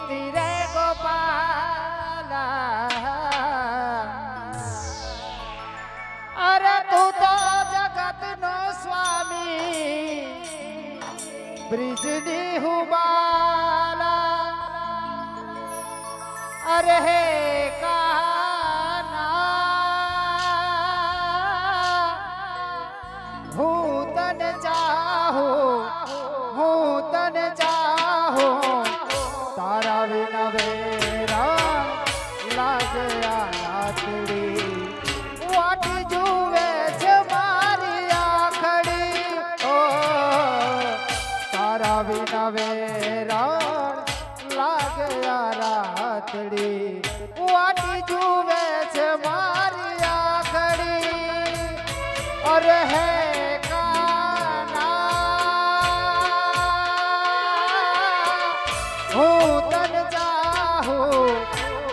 તીરે ગોપાલા અરે તું તો જગત નો સ્વામી બ્રિજની હુબાલા અરે હે હું તને ચાહું તારા વિના વેરા લાગે આખડી વાટી જુએ છે મારી આખડી ઓ તારા વિના વેરા લાગે રાતડી વાટી જુએ છે મારી આખડી અરે હે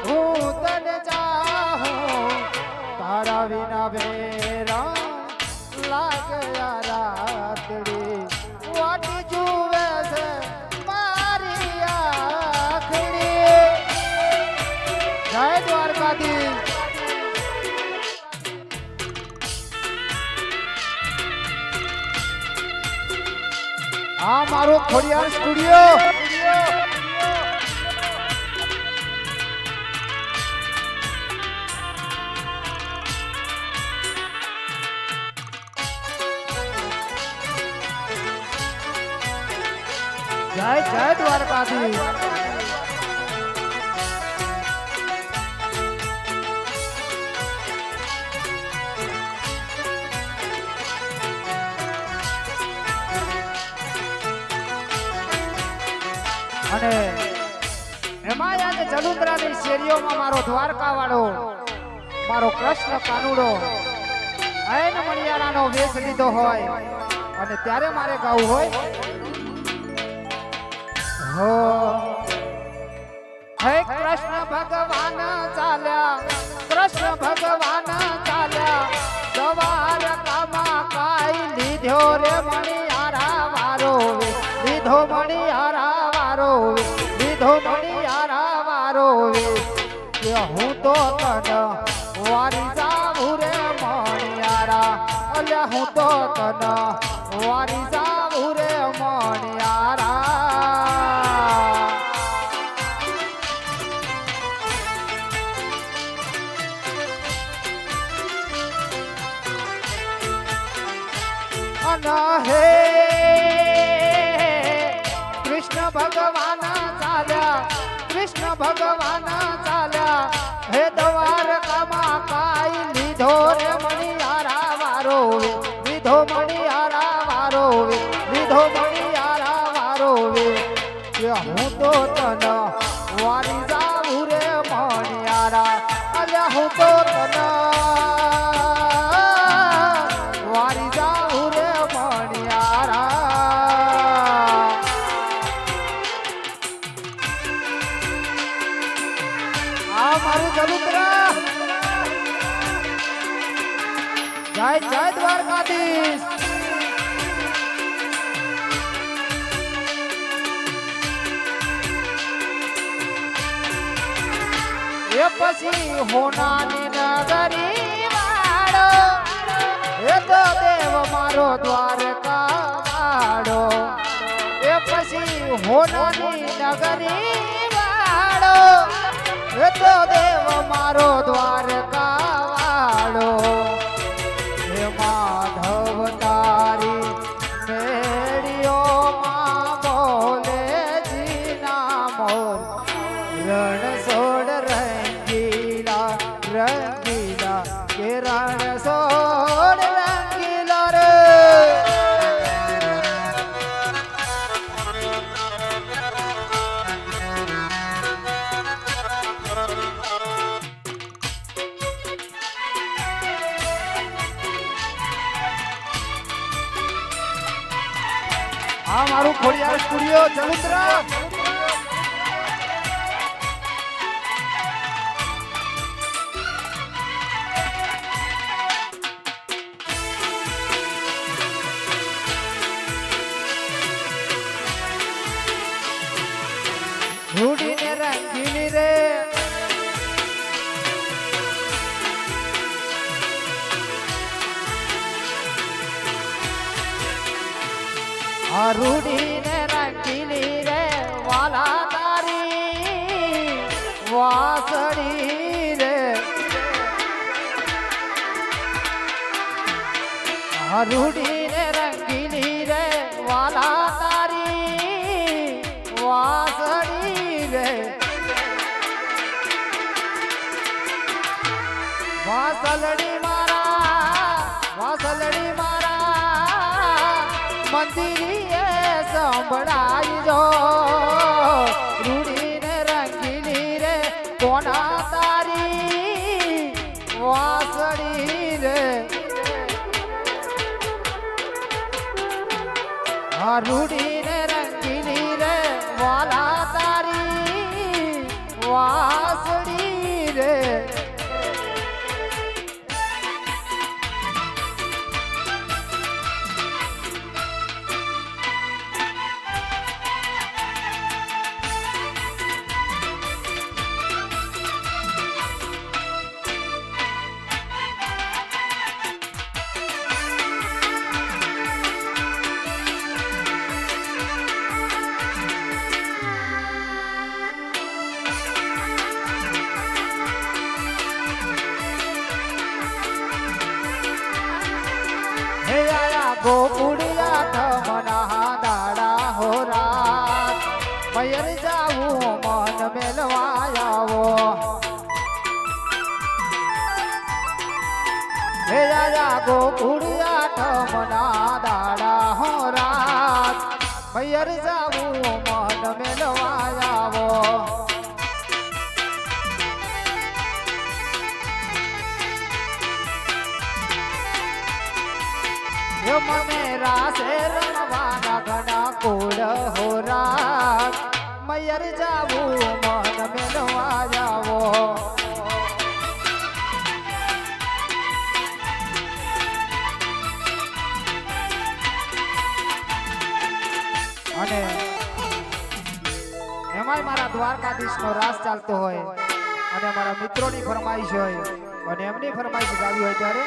હું તને ચાહું તારા વિના વેરા લાગ્યા રાતડી વાટી જુએ છે મારી આખડી જય દ્વારકાધીશ આ મારો ખોડિયાર સ્ટુડિયો જય જય દ્વારકાધીશ અને એમાં આજે જલુંદ્રાની શેરીઓમાં મારો દ્વારકા વાળો મારો કૃષ્ણ કાનુડો આયન મણિયારાનો વેશ લીધો હોય અને ત્યારે મારે ગાવું હોય હો હે કૃષ્ણ ભગવાન ચાલ્યા કૃષ્ણ ભગવાન ચાલ્યા દ્વારકામાં કાઈ લીધો રે મણિયારા વારો લીધો મણિયારા વારો લીધો મણિયારા વારો કે હું તો તને વારી જાઉં રે મણિયારા અલ્યા હું તો તને વારી જાઉં રે મણિયારા હે કૃષ્ણ ભગવાન ચાલ્યા કૃષ્ણ ભગવાન ચાલ્યા હે દ્વારકામાં કાઈ લીધો રે મણિયારા વારો લીધો મણિયારા વારો લીધો મણિયારા વારો કે હું તો તને વારી જાઉં રે મણિયારા અલ્યા હું તો તને વારી જાઉં રે મણિયારા આ મારું જલુંદ્રા જય જય દ્વારકાધીશ એ પછી હોનાની નગરી વાળો એ તો દેવ મારો દ્વારકા વાળો એ પછી હોનાની નગરી વાળો એ તો દેવ મારો દ્વારકા વાળો હે માધવ તારી મેળીઓમાં બોલે જીના મોર રણ છોડ રંગીલા રંગીલા કે રણ છોડ રંગીલા રે આ મારું ખોડિયાર સ્ટુડિયો જલુંદ્રા ધૂડીને રૂડીને રંગીલી રે વાલા તારી વાસળી રે રૂડીને રંગીલી રે વાલા તારી વાસળી રે વાસલડી મારા મંદિરીએ સંભળાઈ જો રૂડીને રંગીલી રે કોના તારી વાસળી રે રૂડીને રંગીલી રે વાલા તારી વાસળી રે ગોકુડિયા ઠમના દાડા હો રાત મયર જાવું મન મેલવાયાવો હે રાજા ગોકુડિયા ઠમના દાડા હો રાત મયર જાવું મન મેલવાયાવો મને રાસે રમવાના ઘણા કુળ હો રાત મયર જાવું મન મેલવા જાવો અને એમાંય મારા દ્વારકાધીશનો રાસ ચાલતો હોય અને મારા મિત્રોની ફરમાઈશ હોય અને એમની ફરમાઈશ ગાવી હોય ત્યારે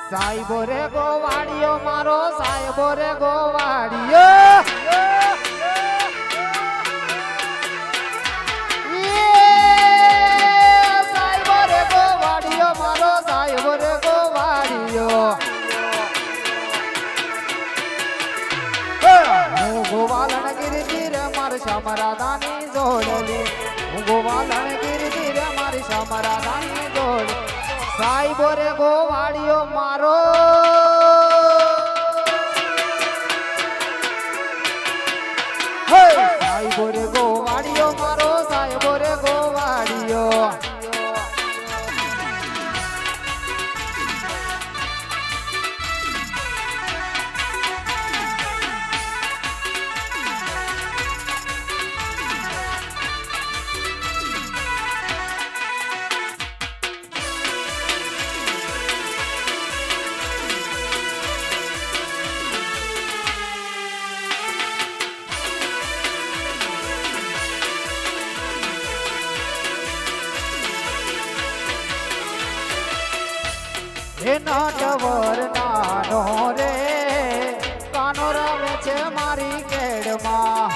સાહેબો રે ગોવાડિયો મારો સાહેબો રે ગોવાડિયો સાહેબો રે ગોવાડિયો મારો સાહેબો રે ગોવાડિયો હું ગોવાલણ ગીરજી રે મારી શામરાદાની જોડલી હું ગોવાલણ ગીરજી રે મારી શામરાદાની જોડ સાહેબો રે ગોવાડિયો મારો સાહેબો રે ગોવાડિયો મારો સાહેબો રે ગોવાડિયો નટવર નાનો રે કાનો રમે છે મારી કેડમાં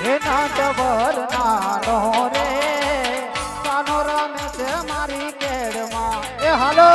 નટવર નાનો રે કાનો રમે છે મારી કેડમાં હાલો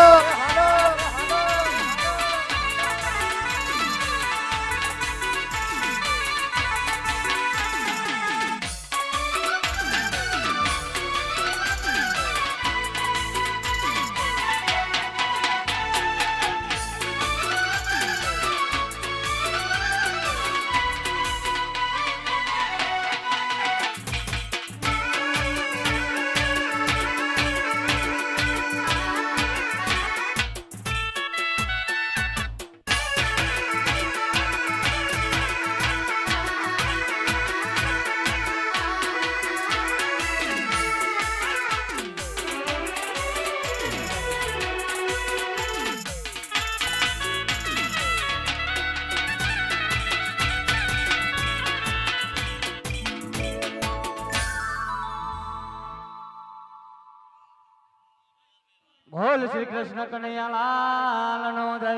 બોલ શ્રી કૃષ્ણ કનૈયા લાલ નો જય.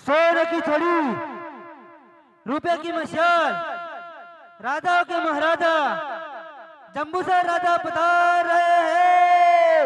सोने की छड़ी, रुपए की मशाल, राधा के महाराजा जम्बूसर राजा पधार रहे हैं.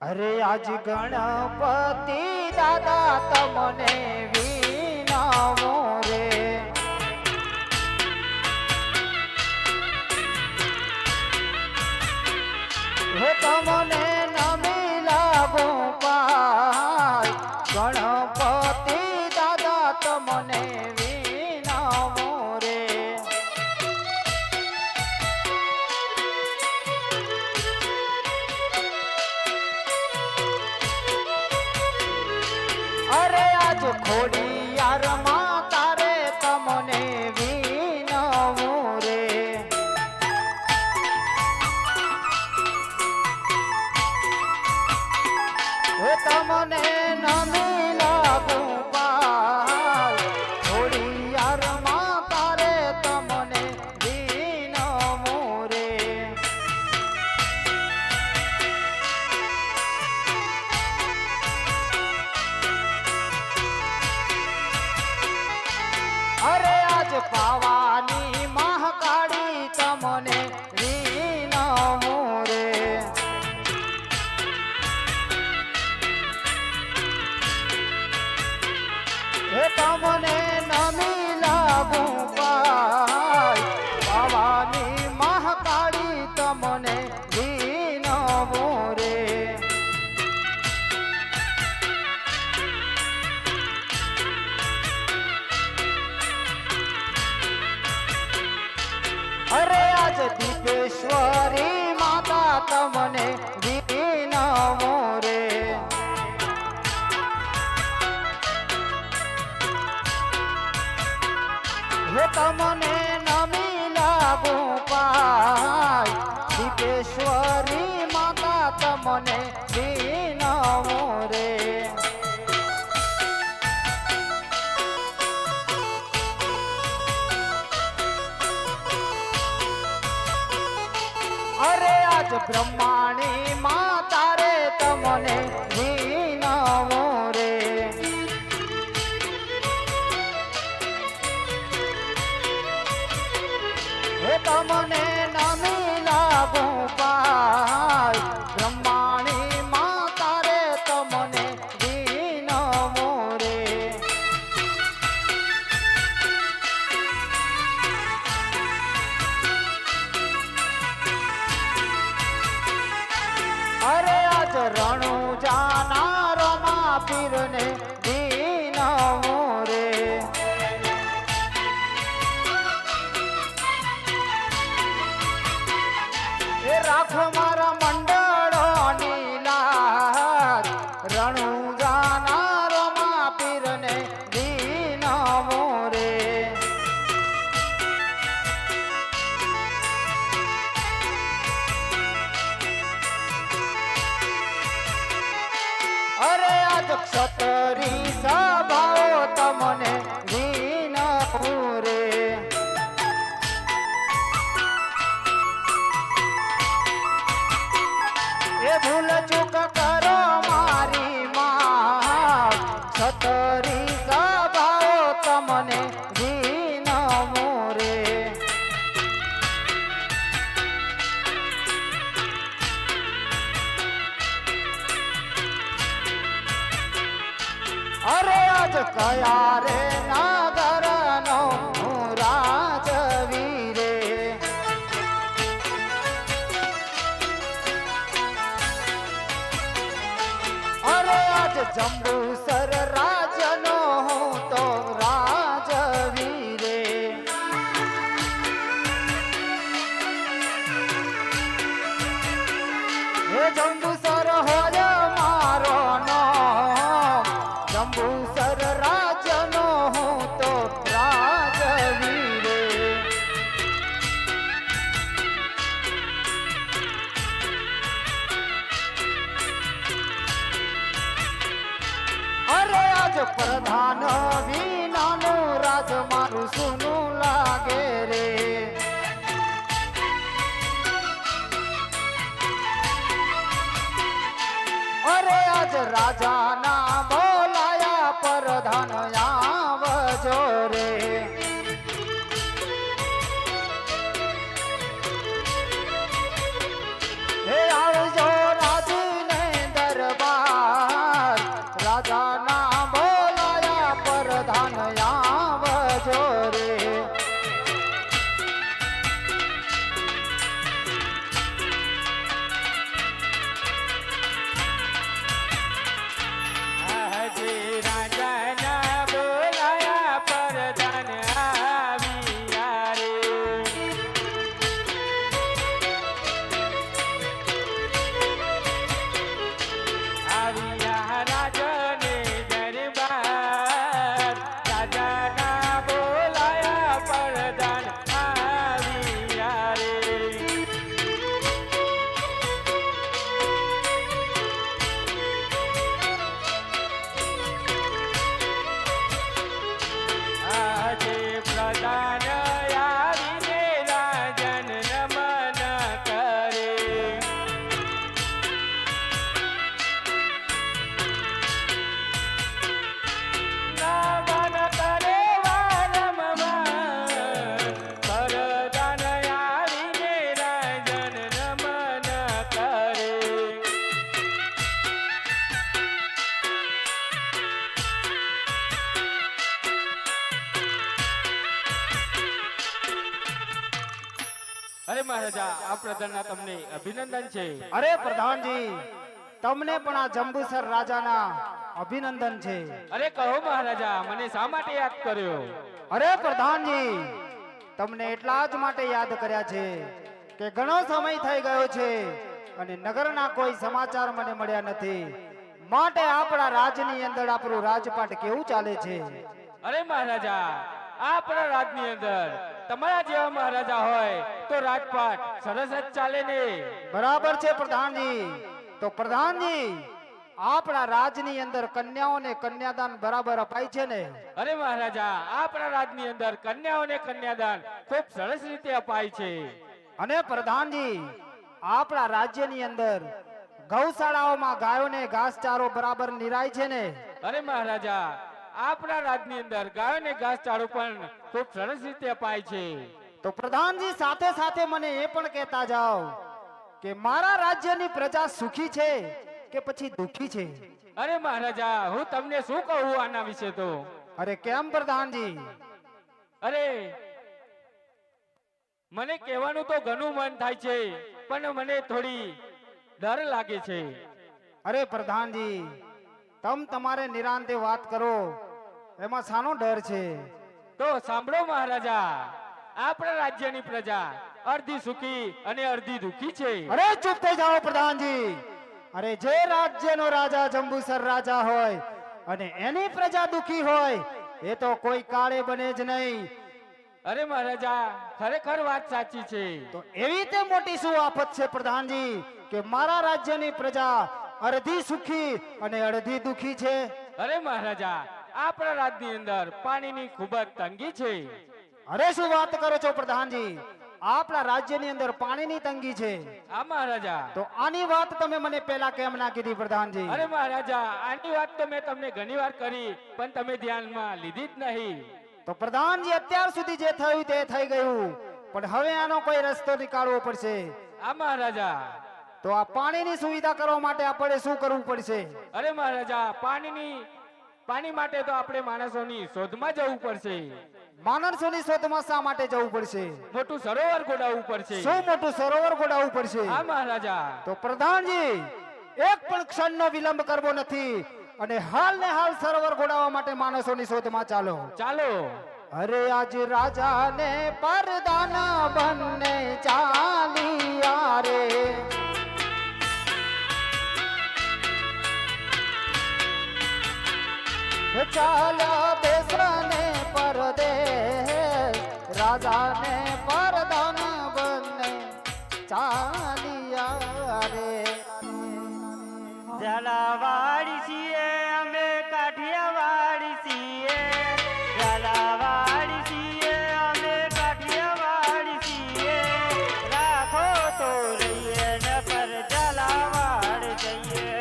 अरे आज गणपति दादा तमने विनावो रे. हे तमने नमी लागो पाय गणपति दादा तमने विनावो रे. अरे आज खोडियार माता रे तमने विनवो रे. हे तमने नमी लागू पाय खोडियार माता रे तमने विनवो रे. अरे आज पावानी महाकाળી तमने विनवो रे. हे तमने नमी लागू पाय पावानी महाकाળી तमने विनवो रे. अरे आज दीपेश्वरी माता तमने विनवो रे. हे तमने नमी लागू पाय दीपेश्वरी माता तमने विनवो रे. अरे आज ब्रह्माणी माता रे तमने विनवो रे. हे तमने नमी लागू पाय ब्रह्माणी माता रे तमने विनवो रे. अरे आज रણુજાના રમા પીરને વિનવો રે. એ રાખ મારા મંડળોની લાજ રણુજાના રમા પીરને વિનવો રે. अरे आज क्षत्री सभाओ तमने विनवो रे. એ ભૂલ ચૂક કરો મારી માં છતરી સભાઓ તમને વિનમો રે અરે આજ કયા રે નાગરનો હું રાજવી રે અરે આજ જંબુસર રાજનો હું તો રાજવી રે હે જંબુસર હોય મારો નામ જંબુસર રાજનો હું તો રાજવી રે અરે આજ પ્રધાન વિનાનું રાજ મારું સુનું લાગે રે અરે આજ રાજાના બોલાયા પ્રધાન આવજો રે હે આવજો રાજને દરબાર રાજાના બોલાયા પ્રધાન આવજો રે હજી રાજાના બોલાયા પરધાન આવ્યા રે આવ્યા રાજને દરબાર રાજાના બોલાયા પરધાન આવ્યા રે આજે પ્રધાન આવીને રાજન નમન કરે નમન કરે વારંવાર પ્રધાન આવીને રાજન નમન કરે અરે મહારાજા આ પ્રધાનના તમને અભિનંદન છે અરે પ્રધાનજી તમને પણ આ જંબુસર રાજાના અભિનંદન છે અરે કહો મહારાજા મને શા માટે યાદ કર્યો અરે પ્રધાનજી તમને એટલા જ માટે યાદ કર્યા છે કે ઘણો સમય થઈ ગયો છે અને નગરના કોઈ સમાચાર મને મળ્યા નથી માટે આપણા રાજની અંદર આપણું રાજપાટ કેવું ચાલે છે અરે મહારાજા આપણા રાજની અંદર તમારા જેવા મહારાજા હોય તો રાજપાટ સરસ જ ચાલે ને બરાબર છે પ્રધાનજી તો પ્રધાનજી આપણા રાજની અંદર કન્યાઓને કન્યાદાન બરાબર અપાય છે ને અરે મહારાજા આપણા રાજની અંદર કન્યાઓને કન્યાદાન ખૂબ સરસ રીતે અપાય છે અને પ્રધાનજી આપણા રાજ્યની અંદર ગૌશાળાઓમાં ગાયોને ઘાસચારો બરાબર નિરાય છે ને અરે મહારાજા આપણા રાજની અંદર ગાયોને ઘાસચારો પણ ખૂબ સરસ રીતે અપાય છે તો પ્રધાનજી સાથે સાથે મને એ પણ કહેતા જાઓ કે મારા રાજ્યની પ્રજા સુખી છે કે પછી દુખી છે અરે મહારાજા હું તમને શું કહું આના વિશે તો અરે કેમ પ્રધાનજી અરે મને કહેવાનું તો ઘણું મન થાય છે પણ મને થોડી ડર લાગે છે અરે પ્રધાનજી તમારે નિરાંતે વાત કરો એમાં શાનો ડર છે તો સાંભળો મહારાજા આપણા રાજ્યની પ્રજા અડધી સુખી અને અડધી દુખી છે અરે ચૂપ થઈ જાઓ પ્રધાનજી અરે જે રાજ્યનો રાજા જંબુસર રાજા હોય અને એની પ્રજા દુખી હોય એ તો કોઈ કાળે બને જ નહીં અરે મહારાજા ખરેખર વાત સાચી છે તો એવી તે મોટી શું આફત છે પ્રધાનજી કે મારા રાજ્યની પ્રજા અડધી સુખી અને અડધી દુખી છે અરે મહારાજા આપણા રાજની અંદર પાણીની ખૂબ જ તંગી છે અરે શું વાત કરો છો પ્રધાનજી આપણા રાજ્યની અંદર પાણીની તંગી છે, હા મહારાજા. તો આની વાત તમે મને પહેલા કેમ ના કીધી પ્રધાનજી? અરે મહારાજા, આની વાત તો મેં તમને ઘણી વાર કરી, પણ તમે ધ્યાનમાં લીધી જ નહીં. તો પ્રધાનજી અત્યાર સુધી જે થયું તે થઈ ગયું, પણ હવે આનો કોઈ રસ્તો નીકાળવો પડશે. હા મહારાજા. તો આ પાણીની સુવિધા કરવા માટે આપણે શું કરવું પડશે? અરે મહારાજા, પાણી માટે તો આપણે માણસોની શોધમાં જવું પડશે. માણસોની શોધમાં શા માટે જવું પડશે? મોટું સરોવર ગોડાવવું પડશે. શું મોટું સરોવર ગોડાવવું પડશે? હા મહારાજા. તો પ્રધાનજી એક પણ ક્ષણનો વિલંબ કરવો નથી, અને હાલ ને હાલ સરોવર ગોડાવવા માટે માણસોની શોધમાં ચાલો. ચાલો. અરે આજ રાજા ને પરદાન બંને ચાલિયા રે, ચાલ્યા બેસને પરદેશ, રાજા ને પરદાન બંને ચાલિયા રે. ઝાલાવાડી છીએ અમે, કાઠિયાવાડી છીએ. ઝાલાવાડી છીએ અમે, કાઠિયાવાડી છીએ. રાખો તો રહીએ નકર ઝાલાવાડ જઈએ.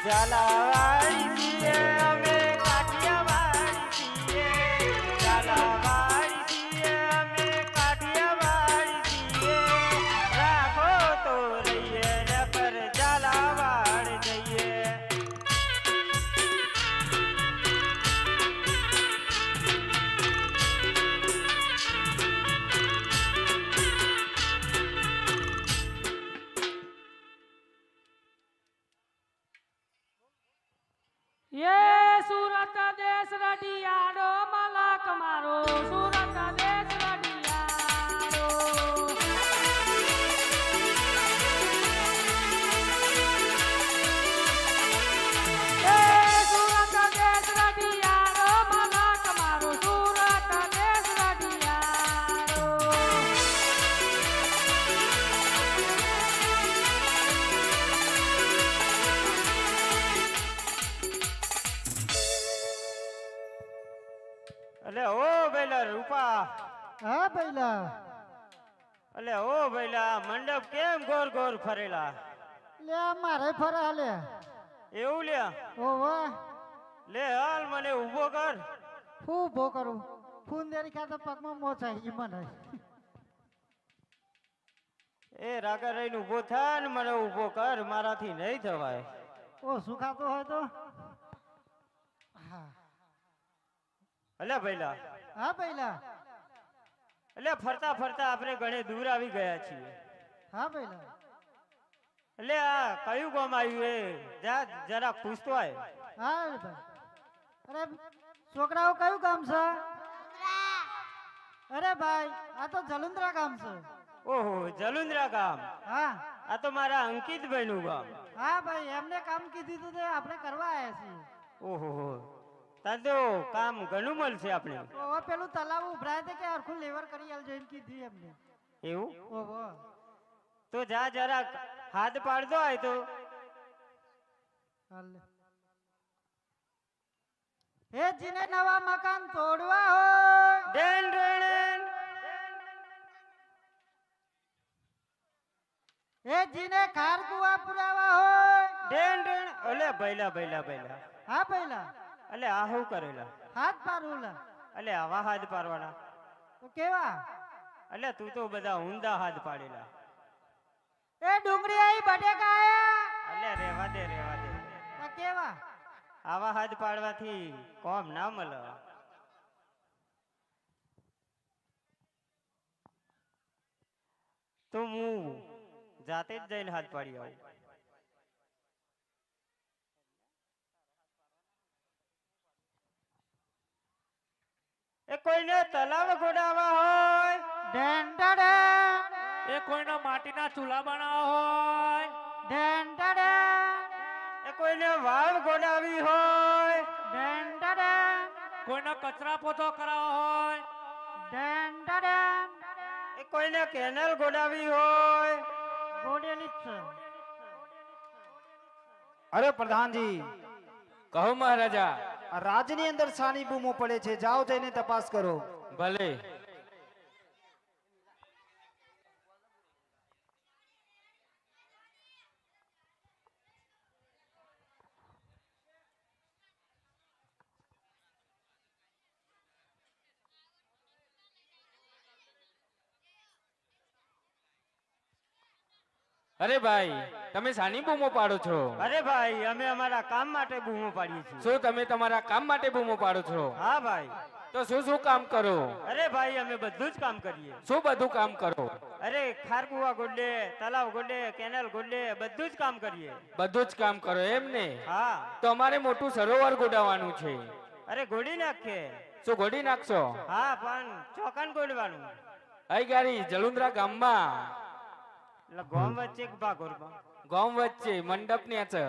ઝાલાવાડી છીએ અમે, કાઠિયાવાડી છીએ. ઝાલાવાડી છીએ અમે, કાઠિયાવાડી છીએ. રાખો તો રહીએ નકર ઝાલાવાડ જઈએ. ये सूरत देश रडियारो मलक मारो, सूरत देश रडियारो. ये सूरत देश रडियारो मलक मारो, सूरत देश रडियारो. અલે ઓ ભઈલા રૂપા. હા પહેલા અલે ઓ ભઈલા, મંડપ કેમ ગોર ગોર ફરેલા? લે મારે ફરા લે. એવું લ્યા? ઓ વાહ, લે હાલ મને ઊભો કર. હું ઉભો કરું? ફૂન દેરી ખાતા પગમાં મોચાઈ ઈ મને. એ રાગા રહીને ઊભો થા ને મને ઊભો કર, મારાથી નહીં થવાય. ઓ શું ખાતો હોય તો? હા અલે ભઈલા, હા પહેલા. એટલે ફરતા ફરતા આપણે ઘણે દૂર આવી ગયા છીએ. હા પહેલા. એટલે આ કયું ગામ આવ્યું એ જા જરા પૂછતો આય. હા ભાઈ. અરે છોકરાઓ કયું કામ છે? અરે ભાઈ આ તો જલુંદ્રા ગામ છે. ઓહો, જલુંદ્રા ગામ. હા આ તો મારા અંકિતભાઈ નું ગામ. હા ભાઈ, એમને કામ કીધું તું તે આપણે કરવા આવ્યા છીએ. ઓહો, તાર તો કામ ઘણું મળશે આપણે. ઓહો, પેલું તલાવ ઉભરાય તે કે હરખું લેવર કરી આલજો એમ કીધું એમને. એવું? ઓહો. તો જા જરા હાથ પાડતો હોય તો. હાલે. હે જીને નવા મકાન તોડવા હોય, ડેન ડેન. હે જીને ખાર કુવા પુરાવા હોય. ડેન ડેન. અલે ભઈલા ભઈલા ભઈલા. હા પહેલા. અલે આ શું કરેલા? હાથ પારુલા. અલે આવા હાથ પાડવાના? તો કેવા? અલે તું તો બધા ઊંધા હાથ પાડેલા. એ ડુંગળી આઈ બટેકા આયા. અલે રેવા દે રેવા દે. તો કેવા? આવા હાથ પાડવાથી કોમ ના મળે. તો હું જાતે જ જઈને હાથ પાડી આવું. એ કોઈને તલાવ ગોડાવા હોય, ડેન્ટડે એ કોઈનો માટીના ચૂલા બનાવવા હોય, ડેન્ટડે એ કોઈને વાવ ગોડાવી હોય, ડેન્ટડે કોઈનો કચરા પોતો કરાવવો હોય, ડેન્ટડે એ કોઈને કેનલ ગોડાવી હોય, ગોડેલી જ છે. અરે પ્રધાનજી, કહો મહારાજા. આ રાજની અંદર સાની બૂમો પડે છે, જાઓ જઈને તપાસ કરો. ભલે. અરે ભાઈ, તમે સાની બૂમો પાડો છો? અરે ભાઈ, અમે અમારા કામ માટે બૂમો પાડીએ છીએ. શું તમે તમારા કામ માટે બૂમો પાડો છો? હા ભાઈ. તો શું શું કામ કરો? અરે ભાઈ, અમે બધું જ કામ કરીએ. શું બધું કામ કરો? અરે ખારકુવા ગોડે, તલાવ ગોડે, કેનાલ ગોડે, બધું જ કામ કરીએ. બધું જ કામ કરો એમ ને? હા. તો અમારે મોટું સરોવર ગોડાવવાનું છે. અરે ગોડી નાખે. શું ગોડી નાખશો? હા, પણ ચોકાન ગોડવાનું. આઈ ગાડી જલુંદ્રા ગામમાં એટલે ગોમ વચ્ચે એક ભાગોરમાં. ગામ વચ્ચે મંડપ ને છે.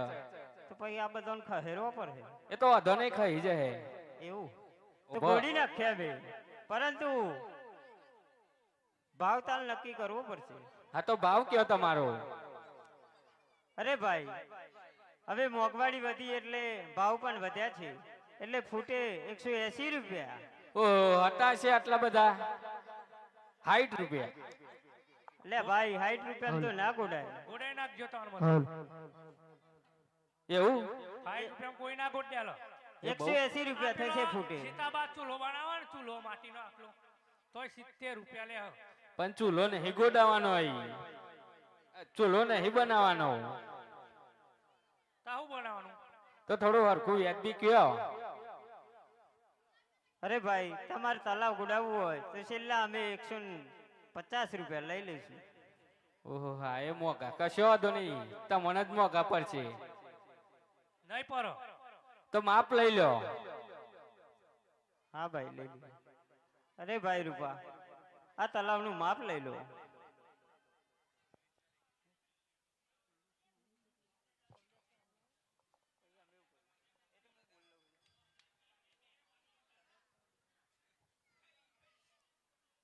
તો પછી આ બધાને ખહેરવો પડે. એ તો અધો નહીં ખાઈ જાય. એવું તો ઉભો. ગોડી નાખ્યા બે, પરંતુ ભાવતાલ નક્કી કરવો પડશે. હા તો ભાવ કયો તમારો? અરે ભાઈ, હવે મોંઘવારી વધી એટલે ભાવ પણ વધ્યા છે. એટલે ફૂટે 180 રૂપિયા. ઓહો, હતા છે આટલા બધા? 60 રૂપિયા. લે ભાઈ, 60 રૂપિયા તો ના ગોડાય. ગોડાઈ નાખજો તમારે મત. એવું? 60 રૂપિયા કોઈ ના ગોડ દેલો. 180 રૂપિયા થશે ફૂટે. સીતાબાદ ચૂલો બનાવવાનો ને, ચૂલો માટીનો આટલો તોય 70 રૂપિયા લે. પણ ચૂલો નહીં ગોડાવાનો, ચૂલો નહીં બનાવવાનો. તાહુ બનાવવાનું. તો થોડું હરખું યાદ બી કયો. અરે ભાઈ, તમારે તલાવ ગોડાવવું હોય તો છેલ્લા અમે 150 રૂપિયા લઈ લઈશું. ઓહો, હા એ મોંઘા, કશો વાંધો નહીં, તમને જ મોંઘા પડશે. નહીં પરો. તો માપ લઈ લો. હા ભાઈ, લઈ લો. અરે ભાઈ રૂપા, આ તલાવનું માપ લઈ લો.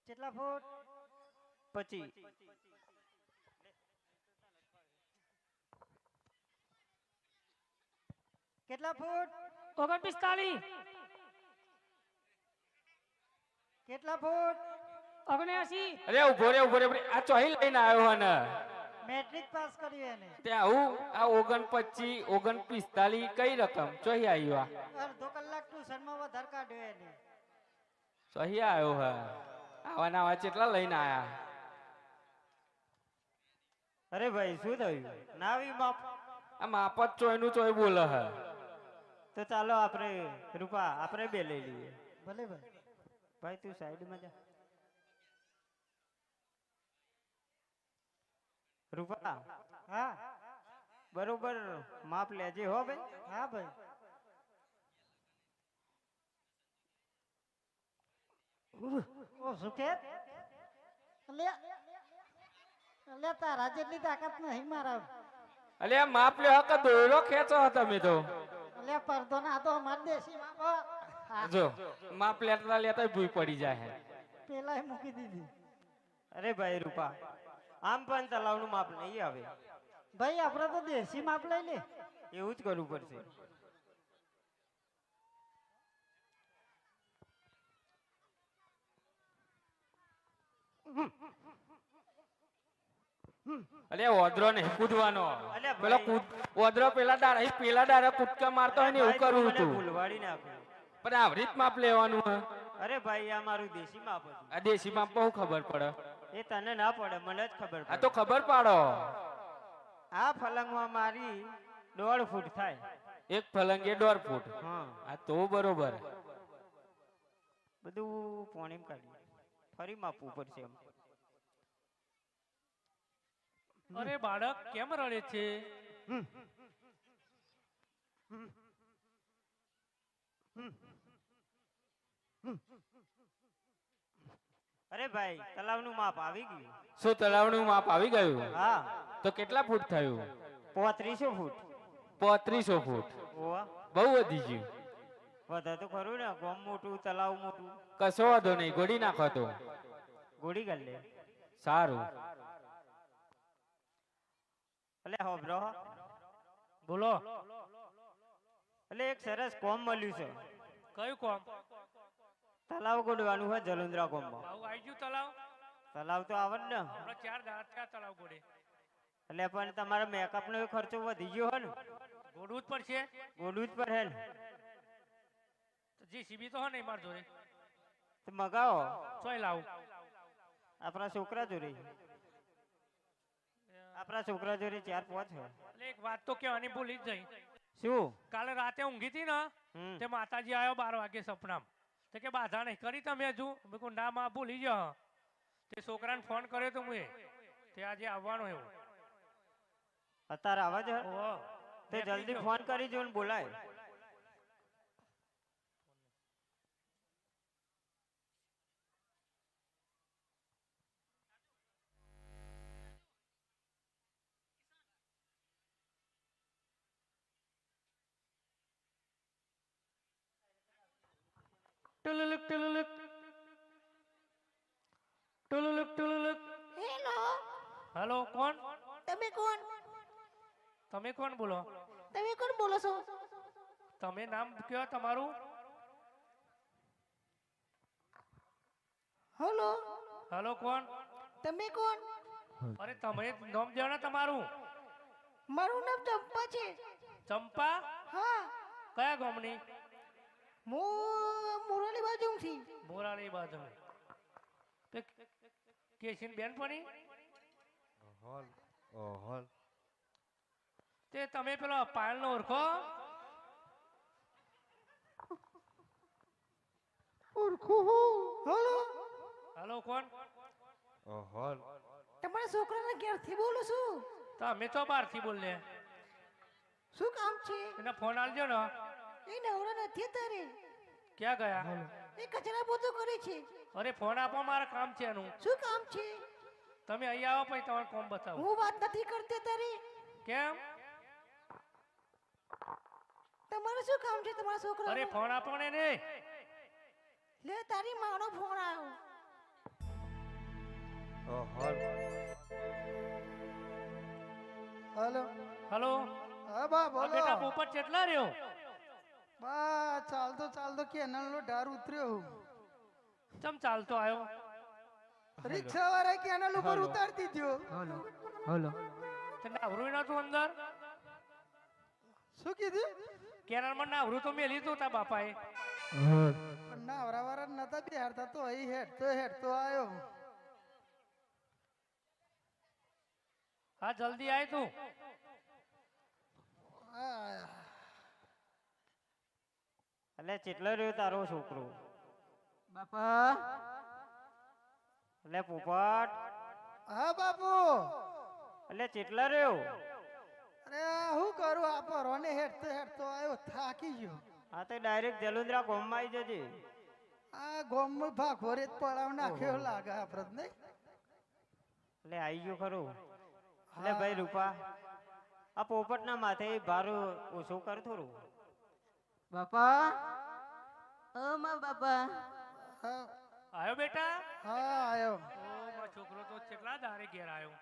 કેટલા ફૂટ? 25. કેટલા ફૂટ? 49, કેટલા ફૂટ? 79, અરે ઉભો રે, ઉભો રે, આ ચોહી લઈને આવ્યો હે ને? મેટ્રિક પાસ કર્યું એને. ત્યાં હું આ 49, 45 કઈ રકમ ચોહી આવ્યો? અડધો કલાક ટ્યુશનમાં વધારે કાઢ્યો એને. ચોહી આવ્યો હે? આવા નાવા કેટલા લઈને આયા? અરે ભાઈ, શું થયું? ના આવી માપ? આ માપ જ ચોયનું ચોય બોલે હે. તો ચાલો આપણે રૂપા, આપણે બે લઈ લઈએ. ભલે ભાઈ. ભાઈ તું સાઈડમાં જા. રૂપા, હા બરોબર માપ લેજે હો ભાઈ. હા ભાઈ. ઓ સુખેત, લે તારા જેટલી તાકાત નહીં મારા. અલે આ માપ લ્યો કે દોયરો ખેંચો હો તમે તો? લે પડદો ના તો અમાર દેશી માપ. જો માપ લેતા લેતા ભૂઈ પડી જાય. પેલા મૂકી દીધી. અરે ભાઈ રૂપા, આમ પણ તલાવનું માપ નહીં આવે. ભાઈ આપણે તો દેશી માપ લઈ લે. એવું જ કરવું પડશે. અલે ઓદરો નહીં કૂદવાનો. અલ્યા પેલો ભાઈ. ઓદરો પેલા દાડા કૂદકા મારતો હોય ને એવું ભાઈ, તું કરવું મને હતું. ભૂલવાડી નાખ્યો. પણ આવી રીત માપ લેવાનું હે? અરે ભાઈ, આ મારું દેશી માપ હતું. આ દેશી માપ બહુ ખબર પડે. એ તને ના પડે, મને જ ખબર આ પડે. તો ખબર પાડો. આ ફલંગમાં મારી 1.5 ફૂટ થાય. એક ફલંગે 1.5 ફૂટ. હા, આ તો બરોબર. બધું પોણીમ કાઢી ફરી માપવું પડશે એમ. અરે બાળક કેમ રડે છે? અરે ભાઈ, તલાવનું માપ આવી ગયું. શું તલાવનું માપ આવી ગયું? હા, તો કેટલા ફૂટ થયું? 3500 ફૂટ. 3500 ફૂટ. ઓવા, બહુ વધી ગયું. વધે તો ખરું ને. ગોમ મોટું, તલાવ મોટું. કશો વાંધો નહીં, ગોળી નાખો તો ગોળી કરી લે. સારું. એટલે હોબરો, બોલો એટલે એક સરસ કોમ મળ્યું છે. કયું કોમ? તલાવ ગોડવાનું હોય જલુંદ્રા કોમમાં. આવું આવી ગયું તલાવ? તલાવ તો આવે જ ને. હમણાં 4 દાડા થયા તલાવ ગોડે. એટલે પણ તમારા મેકઅપ નો ખર્ચો વધી ગયો હોય ને. ગોડવું જ પડશે. ગોડવું જ પડે ને. તો JCB તો હો નહીં માર જોડે. તો મગાવો ચોય લાવું. આપણા છોકરા જોડે. આપણા છોકરા જોડે 4-5 હોય. એટલે એક વાત તો કહેવાની ભૂલી જ જઈ. શું? કાલે રાતે ઊંઘી હતી ને હમ. તે માતાજી આવ્યો 12 વાગે સપનામાં. તે કે બાધા નહીં કરી તમે હજુ? મેં કહ્યું ના માં ભૂલી જા. તે છોકરાને ફોન કર્યો તો મુએ તે આજે આવવાનો એવું. અત્યારે આવે છે ઓહો. તે જલ્દી ફોન કરી જો ને બોલાય. ટુલુલુક ટુલુલુક ટુલુલુક ટુલુલુક. હેલો, હેલો, કોણ? તમે કોણ? તમે કોણ બોલો? તમે કોણ બોલો છો? તમે નામ કયો તમારું? હેલો, હેલો, કોણ? તમે કોણ? અરે તમે નામ જાણો તમારું? મારું નામ ચંપા છે. ચંપા? હા, કયા ગામની? હું મોરાલી બાજુથી. મોરાળી બાજુ. કેશીન બેનપણી? તે તમે પેલો પાયલનો ઓળખો? ઓળખું હું. હેલો, હેલો, કોણ? તમારા છોકરાના ઘેરથી બોલું છું. તમે તો બહારથી બોલે. શું કામ છે? એને ફોન આલજો ને. એ નવરા નથી તારે. ક્યાં ગયા? એ કચરા પોતું કરે છે. અરે ફોન આપો, મારે કામ છે એનું. શું કામ છે? તમે અહીંયા આવો પછી તમારે કોમ બતાવો. હું વાત નથી કરતી તારી. કેમ? તમારું શું કામ છે તમારા છોકરા? અરે ફોન આપો ને ને. લે તારી માનો ફોન આવ્યો. હેલો. હલો. હા બા આ બોલો. બેટા પોપટ કેટલા રહ્યો? બા ચાલતો ચાલતો કેનાલ નો ઢાર ઉતર્યો. ચમ ચાલતો આવ્યો? રિક્ષા વાળા કેનાલ ઉપર ઉતારતી ગયો. તે નાવરું નતું અંદર? શું કીધું? કેનાલમાં નાવરું તો મેં લીધું તા બાપાએ. પણ નાવરા વાળા નતા બેહારતા તો અહીં હેઠતો આવ્યો. હા જલ્દી આય તું. એટલે ચેટલો રહ્યો તારો છોકરો? બાપા. એટલે પોપટ હા બાપુ. એટલે ચેટલા રહ્યો? અરે હું કરું આ પરોને હેઠતો આવ્યો, થાકી ગયો. આ તો ડાયરેક્ટ જલુંદ્રા કોમમાં આવી જજે. આ ગોમમાં ભાખોરે જ પડાવ નાખ્યો લાગે આપડે નહીં. એટલે આવી ગયો ખરું. એટલે ભાઈ રૂપા, આ પોપટ ના માથે ભારો ઓછો કર થોડું. બાપા, ઓ માં બાપા. હા આયો બેટા? હા આવ્યો. ઓ મારો છોકરો તો કેટલા દારે ઘેર આવ્યો.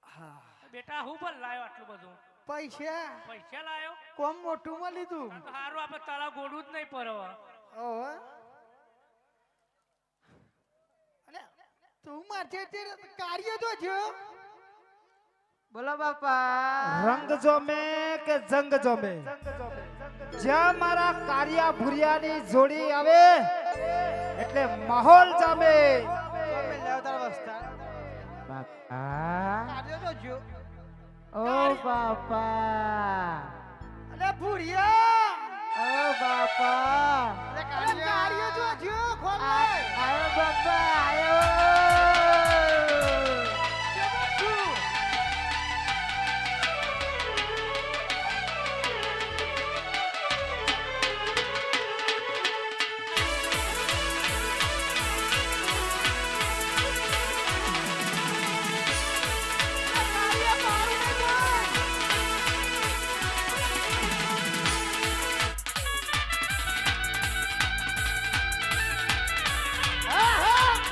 હા બેટા હું પણ લાયો આટલું બધું? પૈસા પૈસા લાયો? કોમ મોટું માં લીધું. સારું, આપણે તારા ગોળું જ નહીં પરવા. ઓહો. અલે તું મારજે કાર્ય તો જો. બોલો બાપા. રંગ જોમે કે જંગ જોમે, જ્યાં મારા કારિયા ભુરિયાની જોડી આવે એટલે માહોલ જામે. તમે લેવ તાર વસ્તા. બાપા. કાર્ય તો જો. ઓ બાપા. અલે ભુરિયા. ઓ બાપા. અલે કાર્ય તો જો ખોલ લે. આયો બાપા, આયો. હા હા.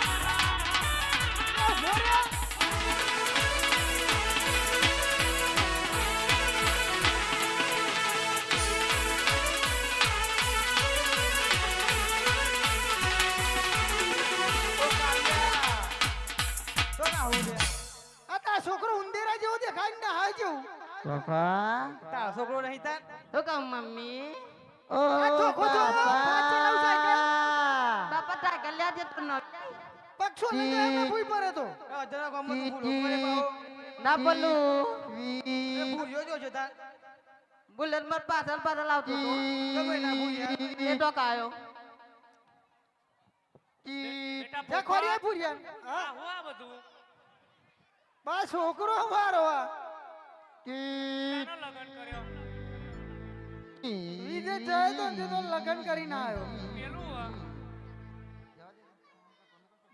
પપ્પા તારો છોકરો નહીં તાર શું કહું મમ્મી ઓ ધોકો જો, પાછી લાવ સાયકલ. બાપા સાયકલ લ્યા દે તો ન પક્ષો લઈને અમે ભૂઈ પડે તો જરા ગામમાં તો ભૂલો પડે બાવો. ના બોલું એ ભૂલ્યો જો છે તાર બુલેટ માં પાછળ પાછળ આવતો હતો ગમે ના ભૂલ્યા એ તો કાયો બેટા જા ખોરિયા ભૂલ્યા હા હું આ બધું બા છોકરો અમારો આ એનો લગન કર્યો વિદેશ જાય તો તે તો લગ્ન કરીને આવ્યો પેલું આ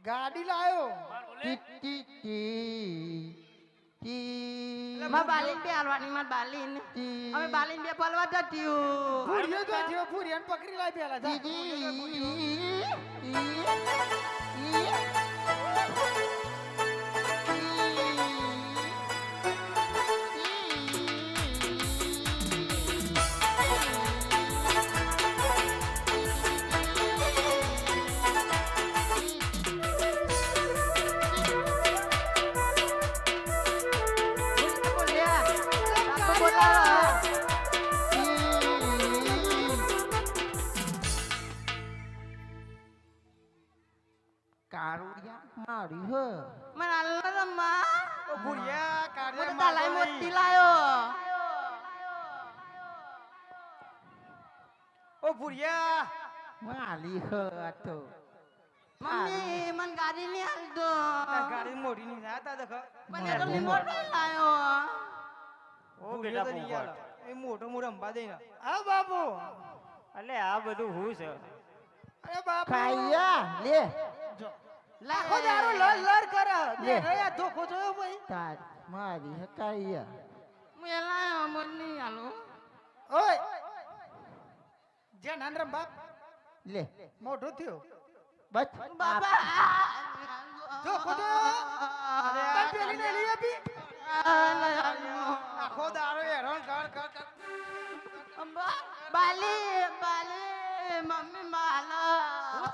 ગાડી લાયો માર બોલે માં બાલીન બે હાલવાની માં બાલીન અમે બાલીન બે પલવા જતીયું ભૂલ્યો તો થયો ભૂરિયાને પકડી લાય પેલા જા કારુડિયા મારી હે મને આલ્લો રમ્મા ઓ ભૂરિયા મને કાઢે તાલાઈ મોતી લાયો ઓ ભૂરિયા માલી હે આ તો મમ્મી મને ગાડી નહીં હાલતો ગાડી મોટી નહીં જાતા દેખ મને તો રિમોટ લાયો ઓ બેટા ભૂરિયો તો નહીં પોપટ આલો. એ મોટો મોટો અંબા દેના હા બાપુ અલે આ બધું હું છે અરે બાપુ ખાયા લે લાખો દારૂ લર લર કરે લે. દે ગયા ધોકો જોયો ભાઈ તાર મારી હે ખાયા મેં લાયો મને નહીં હાલો ઓય જે નાનરમ બાપ લે મોઢો થયો બસ બાબા ધોકો જોયો તને પેલી ને લઈ આપી આખો દારૂ હેરાન કર કર કર બાલી બાલી મમ્મી માલા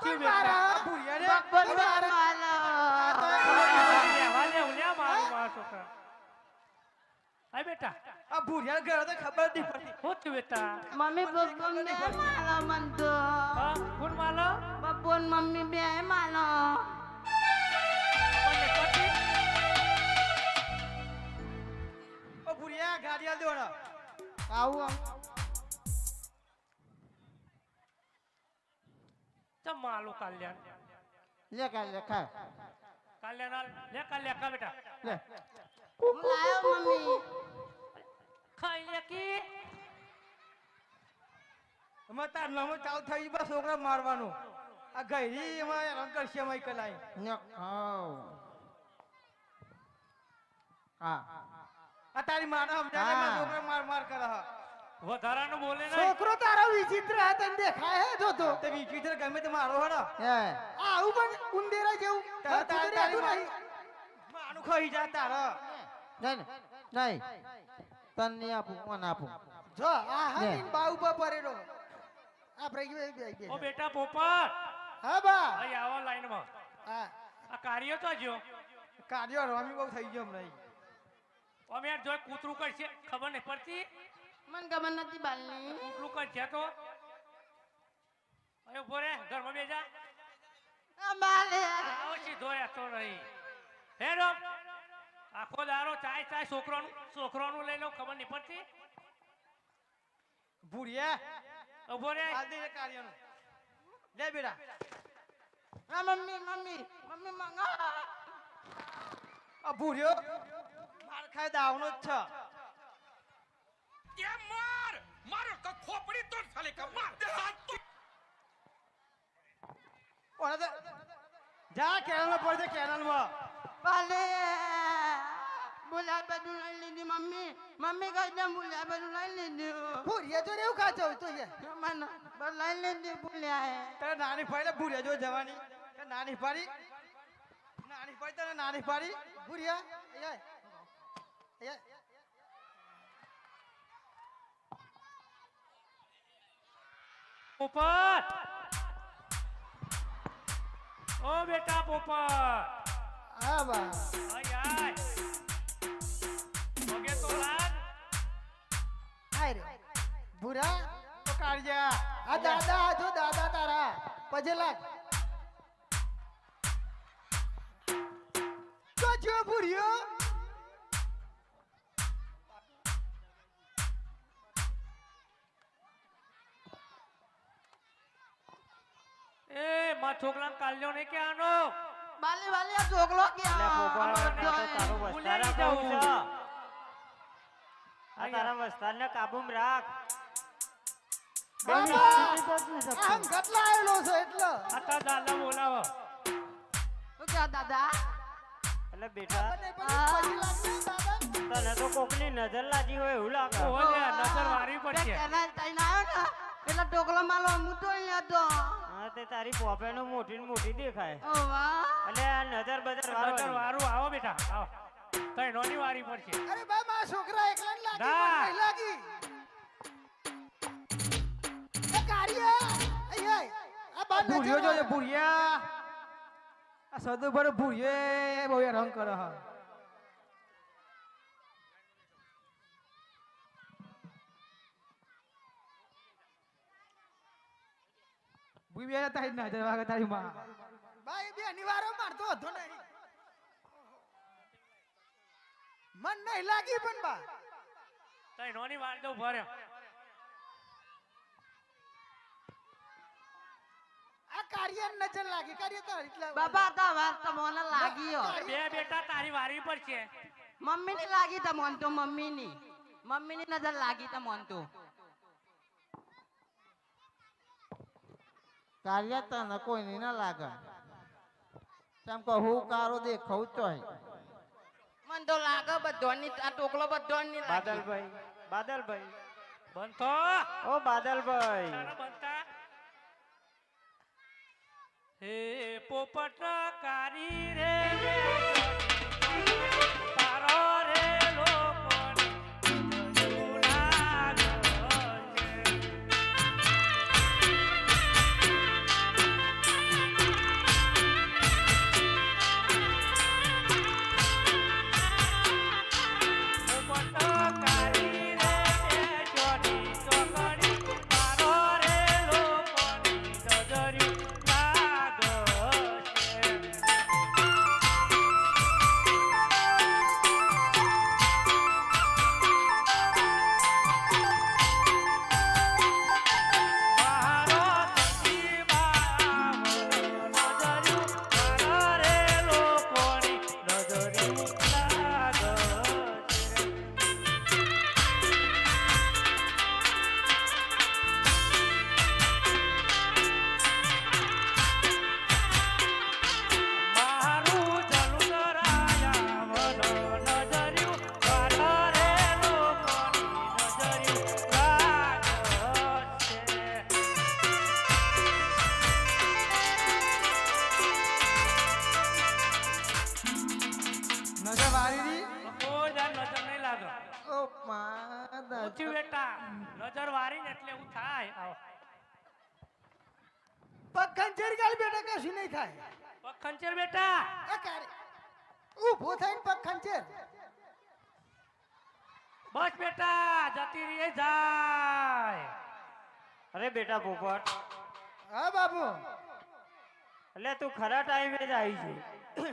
પણ મારા ભૂરિયા બબ્બર માલા લેવા લે ઉલ્યા મારું માર છોકરા આય બેટા આ ભૂરિયા ઘરે તો ખબર નહીં પડતી હું થયું બેટા મમ્મી બબ્બર ને માલા મન તો હા કોણ માલો બબ્બર મમ્મી બે માલો કોને કોતી ઓ ભૂરિયા ગાડી આલ દેવાનો આવું ચમ માલો કલ્યાણ લે કા લે ખા કલ્યાણ હાલ. લે કલ્યાણ કા બેટા લે હું લાયો મમ્મી ખાઈ લે કી એમાં તાર નામ ચાલુ થઈ બસ છોકરા મારવાનું આ ગઈરી એમાં હેરાન કરશે એમાં કલાઈ ને ખાવ હા આ તારી માના સમજાય હા. છોકરા માર માર કરે હા વધારાનું બોલે નહીં છોકરો તારો વિચિત્ર હતા ને દેખાય હે જોતો તે વિચિત્ર ગમે તે મારો હડો હે આ આવું પણ ઉંદેરા જેવું તારી માનું ખાઈ જા તારા નહીં નહીં તને આપું કોણ આપું જો આ ને. હમીન બા ઉપર પરેડો આ બ્રેક બે ઓ બેટા પોપટ હા બા અહીં આવો લાઈનમાં હા આ કાર્ય તો જો કાર્યો રમી બહુ થઈ ગયો હમણાં અમે યાર જો કૂતરું કરશે ખબર નહીં પડતી મને ખબર નથી બાલની કૂતરું કરશે તો અરે ઉભો રે ઘરમાં બેજા બાલે આવો સીધો રહેતો નહીં હેરો આખો દારો ચાય ચાય છોકરાનું લઈ લો ખબર નહીં પડતી ભૂરિયા ઉભો રે આ દે કાર્યનું લે બેટા મમ્મી મમ્મી મમ્મી મંગા આ ભૂરિયો માર ખાય દાવનો જ છે ઓને તો જા કેનાલમાં પડ દે કેનાલમાં બાલે બોલા બધું લઈ લીધી મમ્મી મમ્મી કહી દે બોલા બધું લઈ લીધું ભૂરિયા જો રેવું ખાચો તો છે મને બસ લઈ લીધી બોલ્યા તારે નાની પાડી ભૂરિયા જો જવાની તે નાની પાડી તને નાની પાડી ભૂરિયા અહીંયા પોપટ ઓ બેટા પોપટ હા બા આય આય મગે તો લાગ ભૂરા તો કાળજા આ દાદા આ જો દાદા તારા પજે લાગ તો જો ભૂરિયો એ માં છોકરા કાલ્યો ને કે આનો બાલી બાલી આ છોકરો એટલે પોપટ ને તો તારું વસ્તારા કહું છે આ તારા વસ્તારને કાબૂમાં રાખ આમ ગટલા આવેલો છે એટલે આ તાર દાદા બોલાવો શું કહે દાદા એટલે બેટા મને પછી લાગશે દાદા તને તો કોકની નજર લાગી હોય એવું લાગે ઓલે નજર વારી પડશે કેના તઈને આવ્યો ને એટલે ટોકલો માલો હું તો અહીંયા હતો હા તે તારી પોપેનું મોટી ને મોટી દેખાય ઓ વાહ એટલે આ નજર બજર નજર વાળો વારું આવો બેટા આવો તઈ નોની વારી પડશે અરે બા મારા છોકરા એકલા ને લાગી ના. મને નહીં લાગી એ કાળિયા અય આ બા ભૂરિયો જો ભૂરિયા આ સદુ પર ભૂરિયે બહુ રંગ કરે હા ભૂઈ બે તારી નજર વાગે તારી માં બા એ બે અનિવાર્ય મારતો હતો નહીં મન નહીં લાગી પણ બા તઈ નોની વારી દઉં ભર્યો આ કાર્ય નજર લાગી કાર્ય તો એટલા બાપા તા વાત તમને લાગી હો બે બેટા તારી વારી પડશે મમ્મી ની લાગી તમને તો મમ્મી ની નજર લાગી તમને તો કાર્ય તને કોઈ ની ના લાગે તેમ કહું કારો દેખાવ ચોય મને તો લાગે બધોની આ ટોકલો બધોની લાગી બાદલભાઈ બનતો ઓ બાદલભાઈ તારા બનતા હે પોપટ કારી રે તારો રે લોકોની જુના ગજે. પોપટ કારી રે ચોરી ચોકડી તારો રે લોકોની નજરી લાગશે. મારો સખી બાવો નજર્યું તારા રે લોકોની નજર્યું લાગશે. મારું જલુદરાયા વનો નજર્યું તારા રે લોકોની નજર્યું લાગશે. નજર વારી કોઈ જાણ નજર નહીં લાગે ઓ માદા ઊંચી બેટા નજર વારી ને એટલે એવું થાય આવો પગ ખંચેર ગાલ બેટા કશું નહીં થાય પગ ખંચેર બેટા આ કાર્ય ઊભો થઈને પગ ખંચેર બસ બેટા જતી રહી જાય અરે બેટા પોપટ હા બાબુ એટલે તું ખરા ટાઈમે જ આવી છે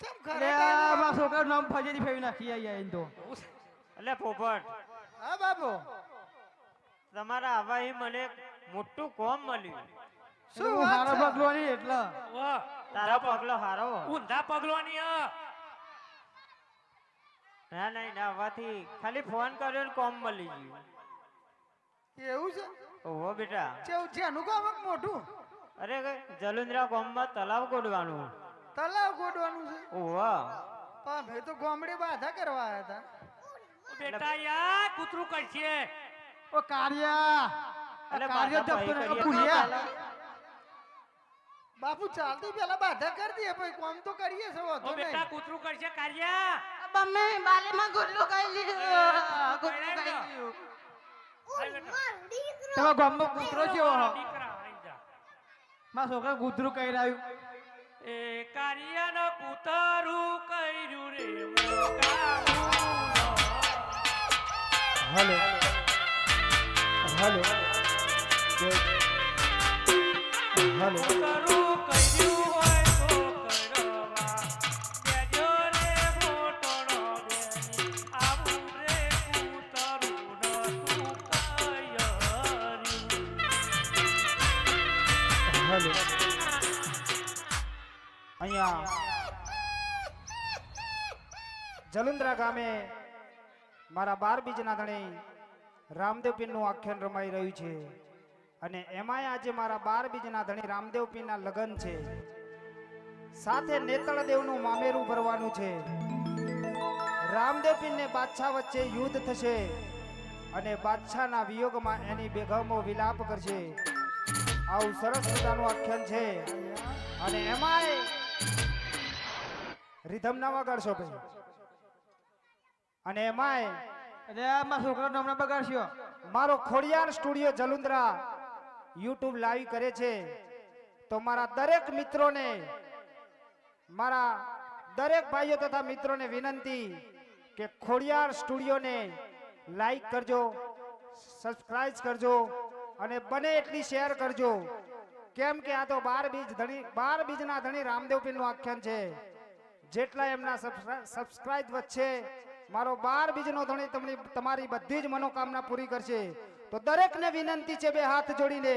કેમ અરે ખરે આ મારા છોકરાનું નામ ફજેરી ફેવી નાખી આયા એમ તો એટલે પોપટ હા બાબુ તમારા આવા મને એક મોટું કોમ મળ્યું શું હું વાત હારો છે? પગલો નહીં એટલે વાહ તારા પગલો હારો ઊંધા પગલોની ના નહીં ના હવાથી ખાલી ફોન કર્યો ને કોમ મળી ગયું એવું છે ઓહો બેટા જેવું છે એનું કામ એક મોટું અરે જલુંદ્રા ગામમાં તલાવ ગોડવાનું તલાવ ગોડવાનું છે ઓહો પણ ભાઈ તો ગામડે બાધા કરવા આવ્યા હતા બેટા યાર કૂતરું કરશે ઓ કાર્યા એટલે કાર્ય બાધા જપતો ભાઈ ને કરીએ ભૂલ્યા પહેલા. બાપુ ચાલતી પેલા બાધા કરી દઈએ પછી કામ તો કરીએ છે ઓ વાંધો બેટા નહીં કૂતરું કરશે કાર્યા મમ્મી બાલીમાં ગુલ્લું ખાઈ લીધું ગુલ્લું ખાઈ લીધું તમે ગામમાં કૂતરો છે ઓહો દીકરા આઈ જા. મારા છોકરા કૂતરું કહી રહ્યું એ કાર્યનો કૂતરું કર્યું રે મોકાનું. હલો હલો હલો કરું કર્યું હોય તો કરવા દેજો રે મોટોનો બેની આવું રે કૂતરું નતું કયર્યું હલો અહીંયા જલુંદ્રા ગામે મારા 12 બીજના ધણી રામદેવ પીરનું આખ્યાન રમાઈ રહ્યું છે અને એમાંય આજે મારા 12 બીજના ધણી રામદેવ પીરના લગ્ન છે સાથે નેતળ દેવનું મામેરું ભરવાનું છે રામદેવ પીરને બાદશાહ વચ્ચે યુદ્ધ થશે અને બાદશાહના વિયોગમાં એની બેગમો વિલાપ કરશે આવું સરસ મજાનું આખ્યાન છે અને એમાંય રિધમ ના વગાડશો ભાઈ અને એમાંય અરે આ મારા છોકરાનો હમણાં બગાડશો. મારો ખોડિયાર સ્ટુડિયો જલુંદ્રા યુટ્યુબ લાઈવ કરે છે તો મારા દરેક મિત્રોને મારા દરેક ભાઈઓ તથા મિત્રોને વિનંતી કે ખોડિયાર સ્ટુડિયોને લાઈક કરજો, સબસ્ક્રાઇબ કરજો અને બને એટલી શેર કરજો કેમ કે આ તો 12 બીજના ધણી રામદેવ પીરનું આખ્યાન છે. જેટલા એમના સબસ્ક્રાઇબ વધશે મારો 12 બીજનો ધણી તમારી બધી જ મનોકામના પૂરી કરશે. તો દરેકને વિનંતી છે બે હાથ જોડીને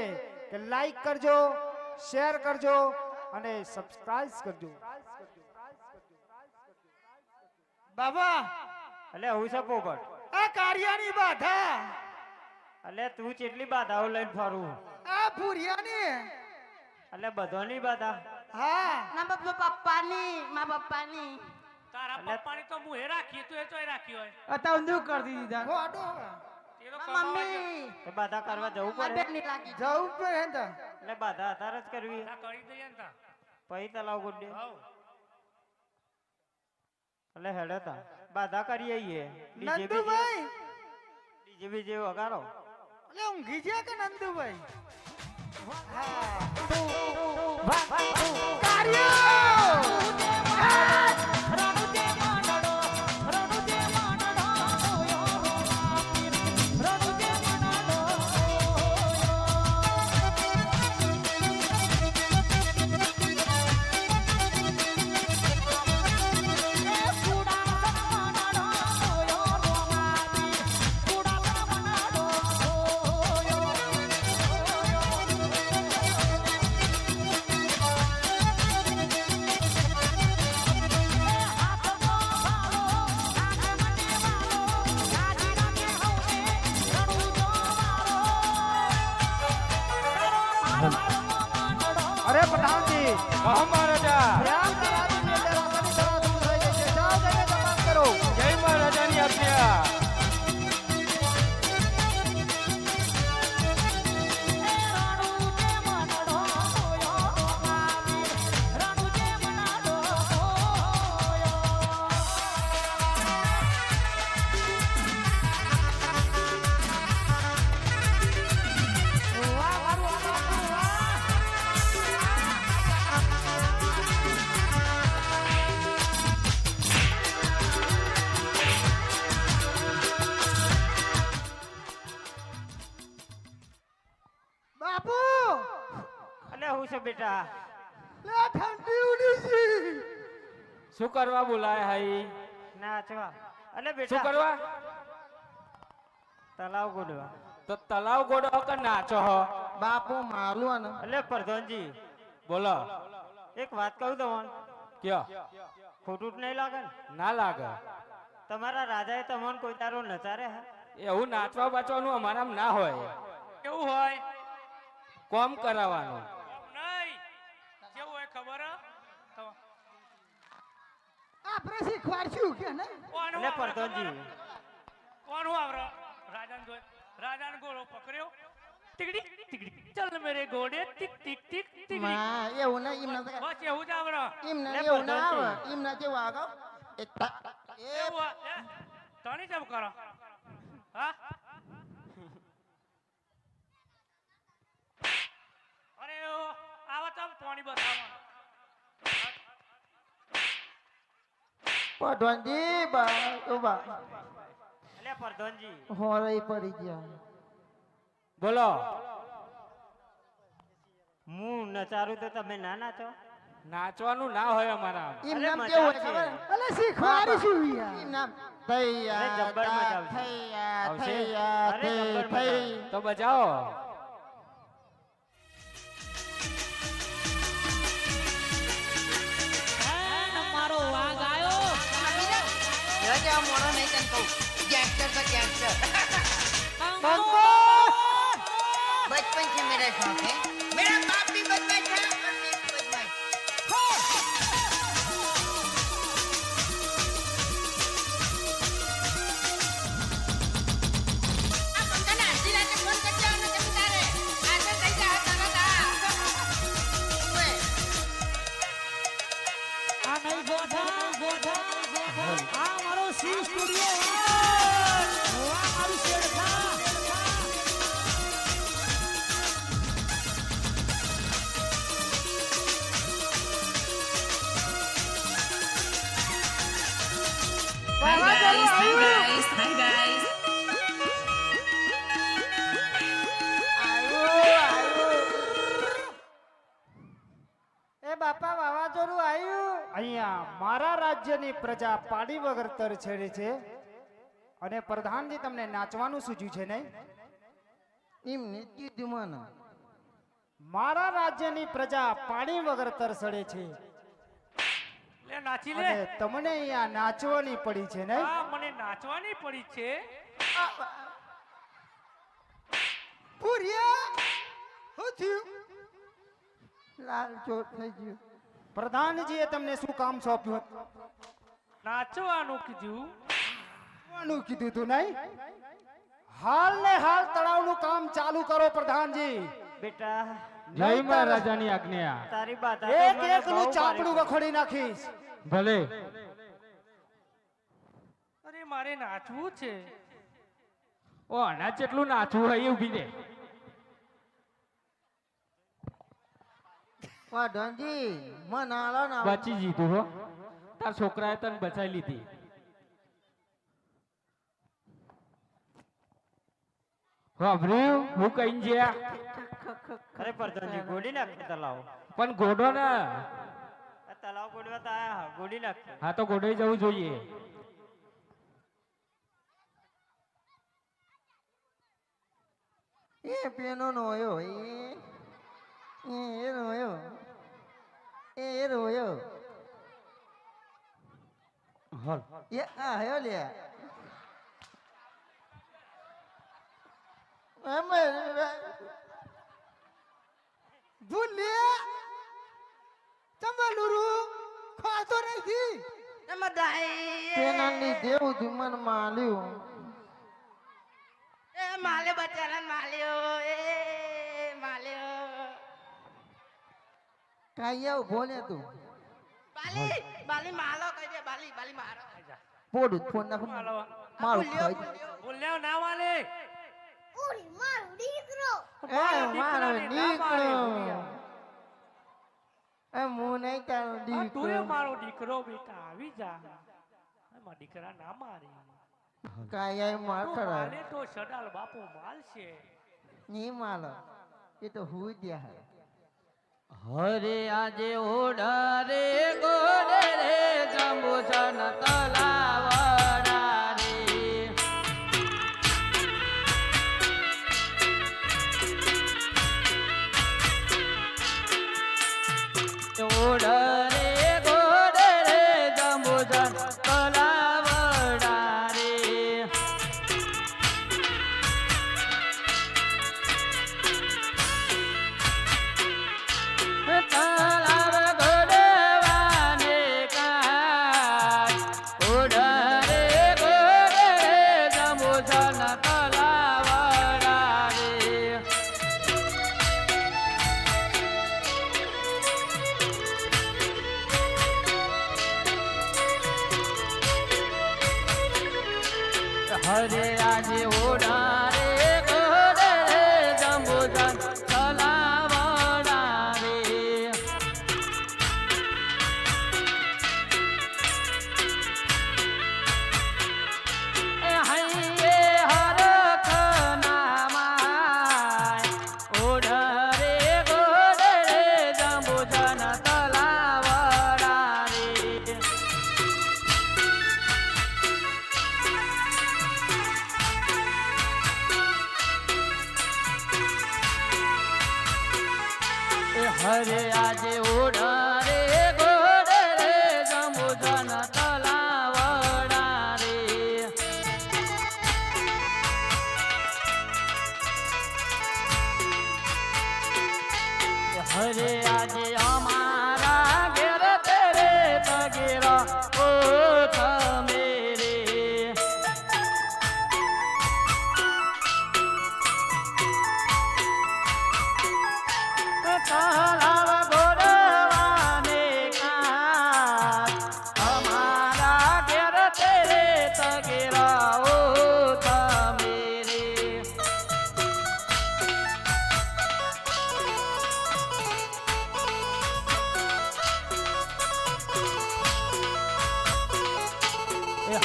કે લાઈક કરજો, શેર કરજો અને સબસ્ક્રાઇબ કરજો. બાબા એટલે હું છે પોપટ આ કાર્યાની બાધા એટલે તું કેટલી બાધાઓ લઈને ફરું આ ભૂરિયાની એટલે બધોની બાધા હા ના પપ્પાની મા પપ્પાની તારા પપ્પાની તો મુહે રાખી તું એ ચોય રાખી હોય અત્યારે ઊંધું કરી દીધા ગોડો એ તો મા કમાવા મમ્મી એ બાધા કરવા જવું મા પડે બેનની લાગી જવું પડે ને તો. એટલે બાધા અત્યારે જ કરવી જા કરી દઈએ ને તા પછી તલાવ ગુડે હાઉ એટલે હેડે તા બાધા કરીએ ઈએ નંદુભાઈ ડીજે બીજે વગાડો એટલે ઊંઘી ગયા કે નંદુભાઈ અરે પઠાણજી કહો મહારાજા. પ્રયાગના રાજની અંદર આસાની સભા શરૂ થઈ ગઈ છે. જાઓ જઈને તપાસ કરો. જય મહારાજાની આજ્ઞા. બાપુ એટલે હું છે બેટા લે ઠંડી ઉડી છે. શું કરવા બોલાય હાઈ? નાચવા એટલે શું બેટા કરવા? તલાવ ગુડવા તો તલાવ ગોડો કે નાચો હો? બાપુ મારું આને એટલે પ્રધાનજી બોલો. એક વાત કહું તમને કયો? ખોટું જ નહીં લાગે ને ના લાગે. તમારા રાજાએ તમને કોઈ તારો નચારે હે એવું નાચવા બાચવાનું અમારામાં ના હોય. કેવું હોય કોમ કરાવવાનું. નહીં કેવું હોય ખબર હે? તો આપણે શીખવાડશું કે ને કોણ એટલે પ્રધાનજી કોણ આવરો રાજાન જોઈ રાજાન ગોળો પકડ્યો ટીકડી ટીકડી ચલ મેરે ઘોડે ટીક ટીક ટીક ટીકડી માં એવું ના એમના બસ એવું જ આવરો એમના લે એવું ના આવે પ્રધાનજી. એમના જેવું આગળ એ એવું તણી જેમ કરો હા અરે આવા તમ પાણી બતાવવાનું પઠવાનજી બા ઉભા એટલે પ્રધાનજી હોરાઈ પડી ગયા બોલો. હું નચારું તો તમે ના નાચો? નાચવાનું ના હોય અમારા. એમ અરે નામ મજા કેવું હોય છે. ખબર? અલે શીખવાડી શું યાર? એમ નામ થૈયા અરે જબ્બર મજા આવશે. થૈયા આવશે? થૈયા અરે જબ્બર મજા થઈ તો બજાવો. મારો વાઘ આયો મોડો નહીં તને કહું ગેંગસ્ટર તો ગેંગસ્ટર बचपन से मेरा शौक है मेरा बाप भी बदमाश था और मैं भी बदमाश अब अंकल आधी रात फोन करते हो ना जमींदार है आजा कहीं जा तारा दा ओए આ નહીં ગોઠા આ મારો સી સ્ટુડિયો વાહ મારું શેડખા એ બાપા વાવાઝોડું આવ્યું. અહીંયા મારા રાજ્યની પ્રજા પાડી વગર તરછેડે છે અને પ્રધાનજી તમને નાચવાનું સૂચ્યું છે નહીં? એમને કીધું મને મારા રાજ્યની પ્રજા પાણી વગર તરસડે છે લે નાચી લે. અને તમને અહીંયા નાચવાની પડી છે નહીં? હા મને નાચવાની પડી છે. ભૂરિયા શું થયું? લાલ ચોટ થઈ ગયું. પ્રધાનજીએ તમને શું કામ સોંપ્યું હતું? નાચવાનું કીધું. નાચવાનું કીધું તું નહીં? હાલ ને હાલ તળાવનું કામ ચાલુ કરો પ્રધાનજી. બેટા જય મહારાજાની આજ્ઞા. તારી બાત એક એક નું ચાપડું વખોડી નાખીશ. ભલે. અરે મારે નાચવું છે. ઓ આના જેટલું નાચવું હોય એ ઊભી દે. પ્રધાનજી મને આલો ને બચી જીધું હો. તાર છોકરાએ તને બચાવી લીધી. વાપર્યું હું કઈ જ્યા અરે પ્રધાનજી ગોડી નાખ તલાવ. પણ ગોડો ને. આ તલાવ ગોડવા તો આયા ગોડી નાખ. હા તો ગોડાઈ જવું જોઈએ. એ પેનો નો હોયો એ રોયો એ રોયો હાલ. એ આ હયો લે ભૂલ્યા ચંબલુરુ ખાતો નથી એમાં દાઈ પેનાની દેવું તું મને માલ્યું એ માલે બચારા માલ્યો એ માલ્યો કાઈ ઉભો ને તું બાલી બાલી માલો કહી દે બાલી બાલી મારો પોડું ફોન નાખ મારું ખાઈ બોલ્યા ના વાલે. એ મારો દીકરો એ હું નહીં તારો તું એ દીકરો મારો દીકરો બેટા આવી જા. મારા દીકરા ના મારી. કાઈ માર તું ખરા માલે તો સડાલ બાપુ માલશે. ની માલો એ તો હું દ્યા હરે આજે ઓઢારે ગોડે રે જંબુસન તલાવડા રે. ઓઢારે ગોડે રે જંબુસન તલાવડા રે. તલાવ ગોડવાને કાંઠ, ઓઢારે ગોડે રે જંબુસન તલાવડા રે. હરે આજે ઓઢારે ગોડે રે જંબુસન તલાવડા રે. એ હૈયે હરખ નામા હરે આજે ઓઢા રે ગોડે રે જંબુજન તલાવડા રે હરે આજે અમારા ઘેર તેરે તગેરા ઓ તમે રે તલાવ ગોડવાને કાંઠ અમારા ઘેર તેરે તગેરા ઓ તમે રે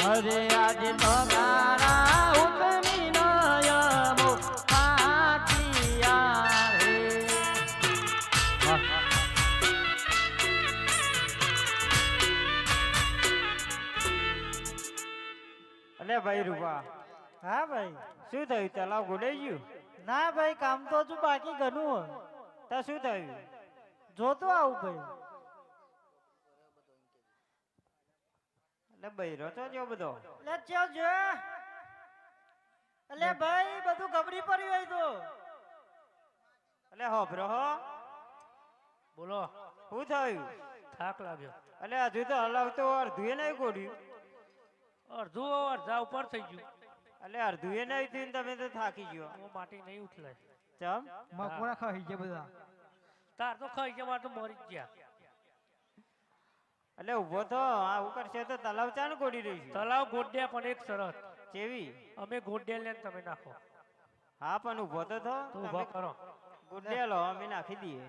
હરે આજે તગારા ઉતમી નયમો પાટિયા રે અલે ભાઈ રૂપા હા ભાઈ શું થયું તલાવ ગોડાઈ ગયું ના ભાઈ કામ તો હજુ બાકી ઘણું તો શું થયું જોતો આવું ભાઈ એટલે બૈરો તો જો બધો લે ચો જો અલે ભાઈ બધું ગબડી પડ્યું હોય તો એટલે હોભરો હો બોલો શું થયું થાક લાગ્યો એટલે હજુ તો હલાવતો અડધું નહીં ગોડ્યું અડધું અડધા ઉપર થઈ ગયું એટલે અડધું નહીં થયું ને તમે તો થાકી ગયો હું માટી નહીં ઉઠલાય ચમ મકોડા ખાઈ ગયા બધા તાર તો ખાઈ ગયા માર તો મરી જ ગયા એટલે ઉભો થો આવું કરશે તો તલાવ ચાણ ગોડી રહી છે તલાવ ગોડ્યા પણ એક શરત કેવી અમે ગોડ્યા લઈને તમે નાખો હા પણ ઉભો તો થો તો ઊભા કરો ગુડ્યા લો અમે નાખી દઈએ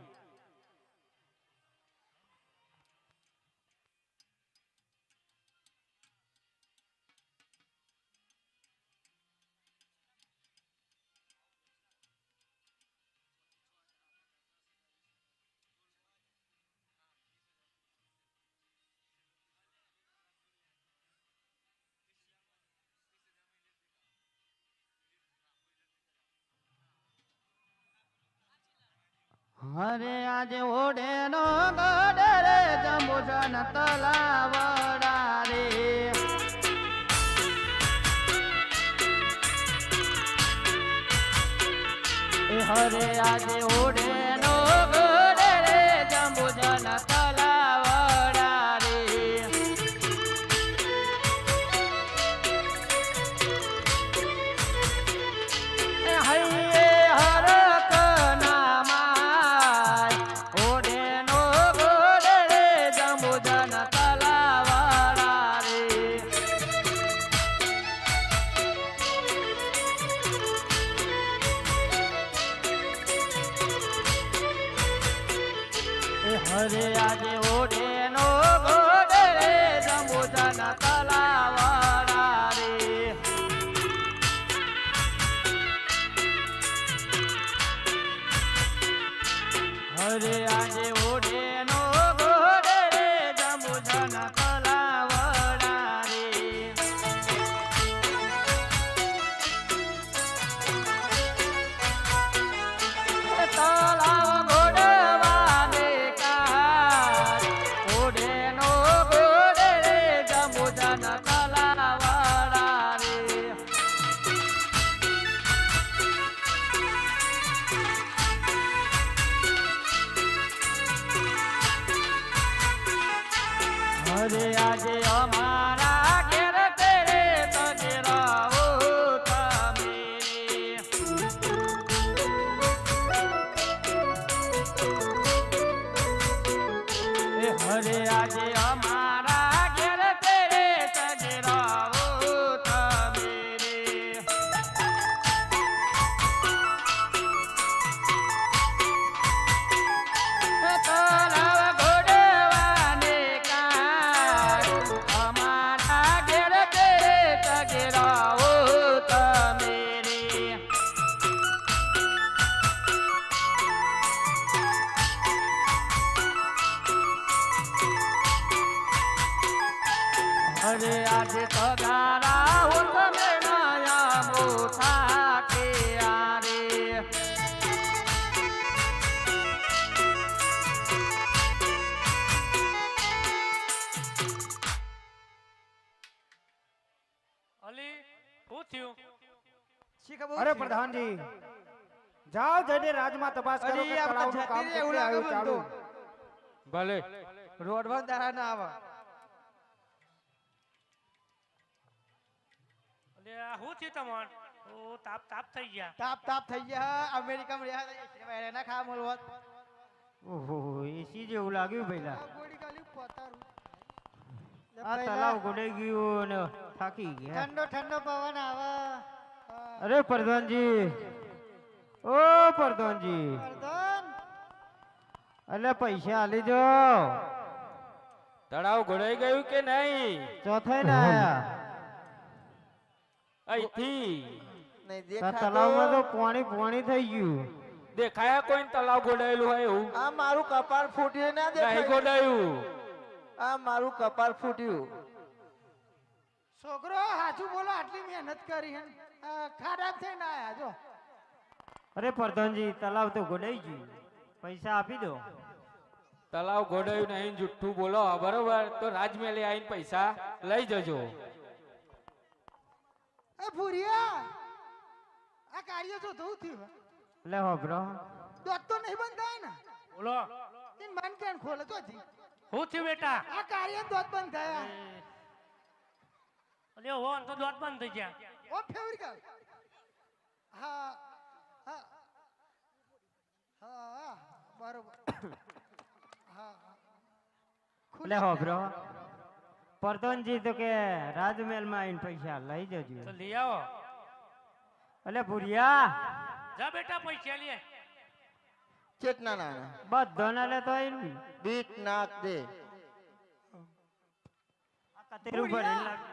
હરે આજે ઓઢે નો ગોડે રે જંબુજન તલાવડા રે હરે આજે ઓઢે નો ગોડે રે જંબુજન તલાવડા રે હૈયે હરક નામાય ઓઢે નો ગોડે રે જંબુજન તલાવડા રે હરે આજે ઓઢે નો ગોડે રે જંબુજન તલાવડા રે હરે આજે ઓઢે નો ગોડે રે જંબુજન તલાવડા રે તલાવ ગોડવાને કાંઠ ઓઢે નો ગોડે રે જંબુજન તલાવડા રે હરે આજે અમારા ઘેર તેરે તગેરા ઓ તમે રે હરે આજે અમારા ઘેર તેરે તગેરા ઓ તમે રે તલાવ ગોડવાને કાંઠ અમારા ઘેર તેરે તગેરા ઓ તમે રે હરે આજે તગારા હો તમે નયા મોઠા કે આરે કે બહુ અરે છે. પ્રધાનજી જાઓ જઈને રાજમાં તપાસ કરો અરે કે આ બધા તળાવનું કામ જતી રહે એવું કેટલે લાગે આવ્યું મને ચાલુ તો. ભલે રોડવા દાડા ના આવે એટલે આ શું થયું તમાર ઓ તાપ તાપ થઈ ગયા તાપ તાપ થઈ ગયા અમેરિકામાં રહ્યા એના ખા મળવા ઓહો એસી જેવું લાગ્યું પહેલા ગોળી ગાલી પોતારું આ તલાવ ગોડાઈ ગયું ને થાકી ગયા ઠંડો ઠંડો પવન આવે અરે પ્રધાનજી ઓ પ્રધાનજી વર્ધન અલે પૈસા આલી જો તળાવ ઘોડાઈ ગયું કે નહીં? ચોથાઈ ના આયા અહીંથી નહીં આ તલાવમાં તો દેખાતો. પાણી પાણી થઈ ગયું દેખાયા કોઈ તળાવ ઘોડાયેલું હોય એવું? આ મારું કપાળ ફૂટ્યું ના નહીં દેખાય. ઘોડાયું. આ મારું કપાળ ફૂટ્યું. છોકરો હાચું બોલો આટલી મહેનત કરી હે ખરાબ થઈને આયા જો અરે પ્રધાનજી તલાવ તો ગોડાઈ ગયું પૈસા આપી દો તળાવ ઘોડાયું નહીં જુઠ્ઠું બોલો બરોબર તો રાજમહેલે આવીને પૈસા લઈ જજો. એ ભૂરિયા આ કાર્ય જો ધોઉં થયું લે હોબરો દોત તો નહીં બંધ થાય ને બોલો ઇન મન કેન ખોલે તો જી શું થયું બેટા આ કાર્ય દોત બંધ થયા અલે હો આમ તો દોત બંધ થઈ ગયા ઓ ફેવરી કા હા હા હા બરોબર હા લે હોબરો પ્રધાનજી તો કે રાજમહેલ માં આવીને પૈસા લઈ જજો તો લઈ આવો અલે ભુરિયા જા બેટા પૈસા લે ચેતના ના બધો ના લે તો આઈને બીટ નાક દે. આ કતેરું ભરીને લાગે.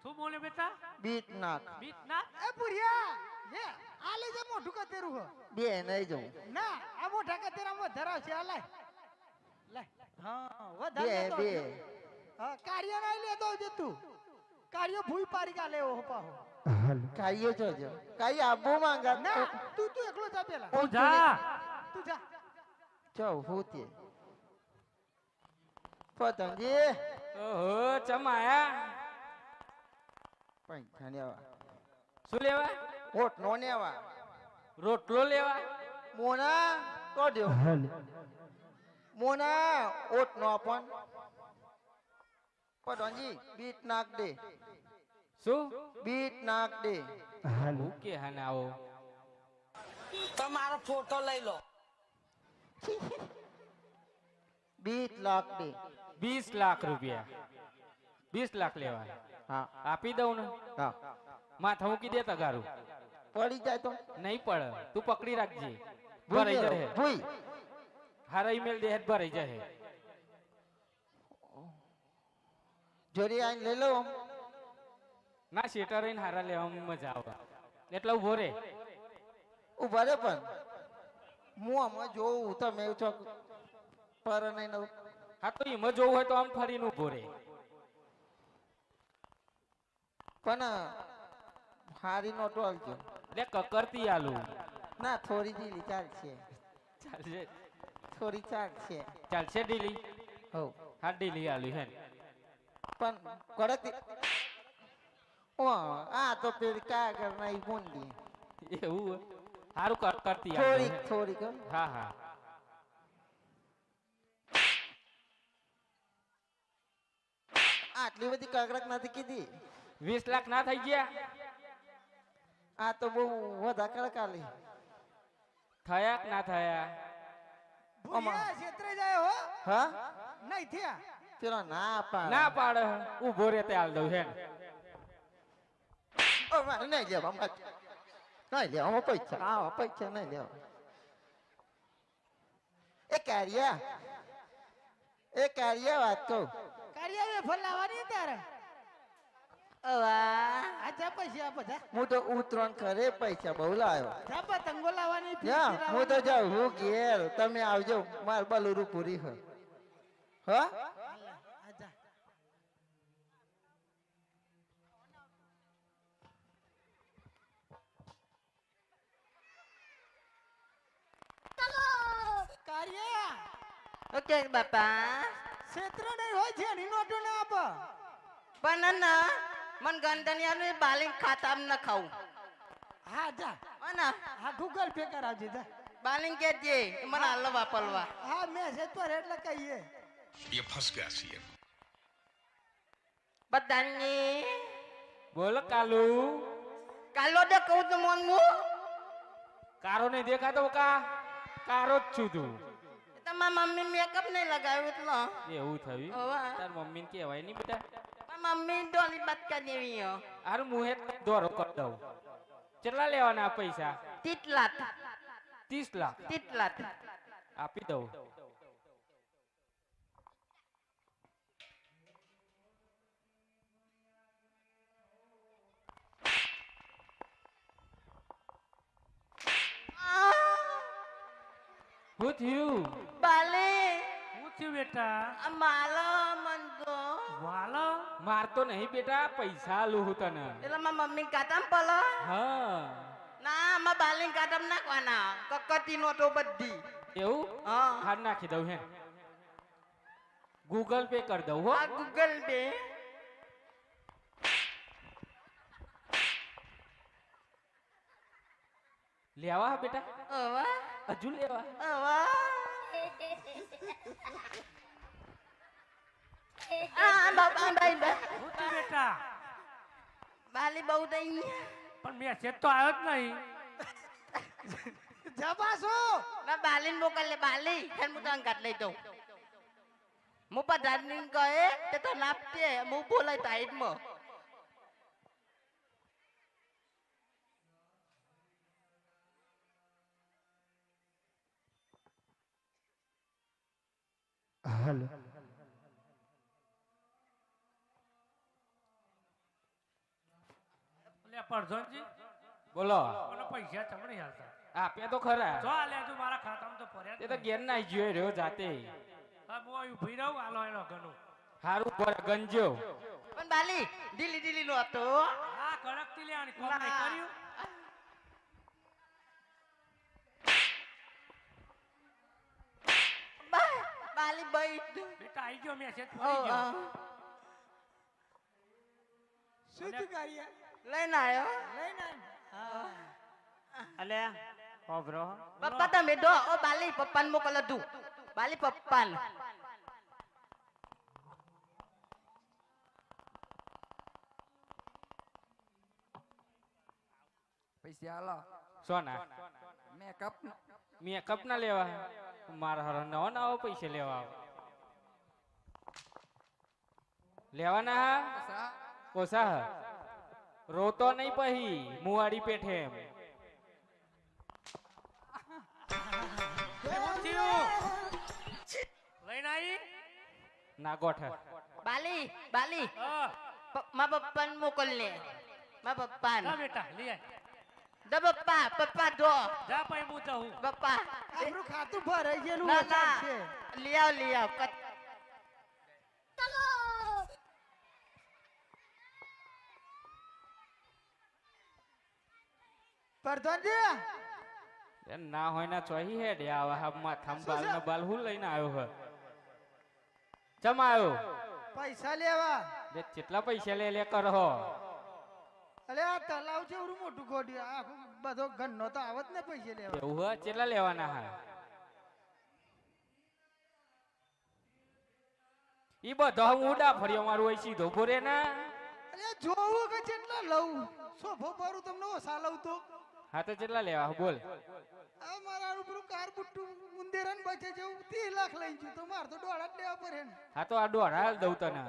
શું બોલે બેટા બીટ નાક બીત ના એ ભૂરિયા લે આ લે જે મોઢું કતેરું હો બે નહીં જવું. ના આ મોઢા કતેરામાં ધરાવશે આ લાય લાય હા બે વધારે બે હા કાર્ય ના લે દો જે તું કાર્ય ભૂઈ પારી કા લેવો પાહો કાઈએ જોજો. કાઈ આબુ માંગા ના તું તું એકલો જા પેલા તું જા તું જા ચો હોતી પતંગજી ઓહો ચમ આયા? પૈસા લેવા શું લેવા? હોટ નો લેવા રોટલો લેવા? મોના તો દો મોના ઓટ નો પણ પતંગજી બીટ નાક દે શું? બીટ નાક દે. હું કે હા ના આવો તમારો ફોટો લઈ લો બીટ લાખ દે. 20 લાખ રૂપિયા 20 લાખ લેવા હા આપી દઉં ને હા માથા મૂકી દે તગારું પડી જાય તો નહીં પડે તું પકડી રાખજે ભરાઈ જાય ભૂઈ હારા ઈમેલ દે હેડ ભરાઈ જાય જોડી આઈને લઈ લો આમ. ના શેટર રહીને હારા લેવામાં મજા આવે એટલે ઉભો રે ઉભા રે પણ હું આમાં જોઉં તમે છો પર નહીં નવ હા તો એમાં જોવું હોય તો આમ ફરીને ઉભો રે પણ હારી નોટો આલજો. એટલે કકરતી આલુ ના થોડી ઢીલી ચાલશે ચાલશે થોડી ચાલશે. ચાલશે ઢીલી હો હા ઢીલી આલુ હે પણ કડક ઓ આ તો પેલી કાગળ ના ઈ ગુંડી એવું સારું કરતી થોડીક આલુ થોડીક હો. હા હા આટલી બધી કાગળક નથી કીધી. 20 લાખ ના થઈ ગયા આ તો બહુ વધારે કડકાલી. થયા કે ના થયા ભૂરિયા ક્ષેત્રે જાય હો હા નહીં થયા પેલો ના પાડે. ના પાડે ઉભો રે તે આલ દઉં હે ઓ મારે નહીં લેવા મારે નહીં લેવા પૈસા આવા પૈસા નહીં લેવા. એ કાર્યા વાત કહું. કાર્ય વેફર લાવવાની તારે અવા આ જા પૈસા આપો જા હું તો ઉતરણ કરે પૈસા બહુ લાવ્યો. જા પતંગો લાવવાની જા ફીરકી હું તો લાવવાની. જાઉં હું ઘેર તમે આવજો માર બલુરું પૂરી હોય હા આ જા કાર્ય ઓકે બાપા ક્ષેત્ર નહીં હોય છે એની નોટો ના આપ પણ ના મન ગંદનિયા ને બાલિંગ ખાતા ન ખાવું હા જા અને હા ગૂગલ પે કરાવજે જા બાલિંગ કેજે મને હાલ વાપરવા હા મેસેજ પર એટલે કહીએ ये फंस गया सीएम। બધાને બોલ કાલુ કાલો દે કહું તો મન મુ કારો નહીં દેખાતો કા કારો જ છું તું તમારા મમ્મી મેકઅપ નહીં લગાવ્યું એટલે એવું થયું હવે તાર મમ્મીને કહેવાય નહીં બેટા મારી મમ્મી ડોલી બાત કરી દેવી હો હારું મુહે દોરો કરી દઉં કેટલા લેવાના આ પૈસા તીટલાત 30 લાખ તીટલાત આપી દઉં શું થયું બાલે હું થયું બેટા આ માલો મન તો વાલો મારતો નહીં બેટા પૈસા આલું હું તને એટલે મારી મમ્મી કાટામ પલો હા ના માં બાલિંગ કાટામ નાખવાના કકતી નોટો બધી એવું હા હાર નાખી દઉં હે ગૂગલ પે કરી દઉં હો આ ગૂગલ પે લેવા બેટા અવા હજુ લેવા અવા આ બાબા બાઈ બા હું થયું બેટા બાલી બહુ દઈ પણ મેસેજ તો આવ્યો જ નહીં જબાસો ના બાલીન મોકલે બાલી હેન હું તને કાઢ લઈ દઉં હું પધારની કહે તે તો નાપતે હું બોલાય તાઈટમાં હાલો એટલે પરધનજી બોલો મને પૈસા ચમ નહીં હાલતા આપ્યા તો ખરા જો આ લેજો મારા ખાતામાં તો ભર્યા તે તો ઘેર ના જોયો રહ્યો જાતે હા હું અહીં ઊભી રહું આલો એનો ઘણું હારું પર ગંજો પણ બાલી ઢીલી ઢીલી નો હતો હા કડકથી લેવાની કોમ નહીં કર્યું બાલી બઈ બેટા આવી ગયો મેસેજ ઓ પડી ગયો શું તું કરીએ લઈને આવ્યો લઈને અલે હોભરો પપ્પા તમે દો ઓ બાલી પપ્પાને મોકલ તું બાલી પપ્પાને પૈસા આલો સોના મેકઅપ ના લેવા મારા હર નવો નવો પૈસા લેવા આવે. લેવાના હા ઓછા હા રોતો નહીં પહી મુવાડી પેઠે એમ શું થયું લઈને આવી ના ગોઠ બાલી બાલી હા મા પપ્પાને મોકલ લે મા પપ્પાને જા બેટા લઈ આય દો પપ્પા પપ્પા દો જા પછી હું જાઉં પપ્પા આપણું ખાતું ભરાઈ ગયેલું ના વચન ના છે લઈ આવ પ્રધાનજી એ ના હોય ના ચોહી હેડ આવા હા માથામ બાલ ના બાલ હું લઈને આવ્યો હે ચમ આવ્યો પૈસા લેવા બે કેટલા પૈસા લે લે કરહો અલે આ તલાવ છે એવડું મોટું ગોડ્યું આખું બધો ગન્નો તો આવત ને પૈસા લેવા એવું હે કેટલા લેવાના હા ઈ બધો હું ઉડા ફર્યો મારું હોય સીધો ભોરે ના અલે જોવું કે કેટલા લઉં સોફો ભરું તમને ઓછા લઉં તો હા તો કેટલા લેવા બોલ આ મારા ઉપરું કાર બુટ્ટું મુંદેરન બચે જેવું 30 લાખ લઈ ગયું તો માર તો દોડા જ લેવા પડે ને હા તો આ દોઢ હાલ દઉં તને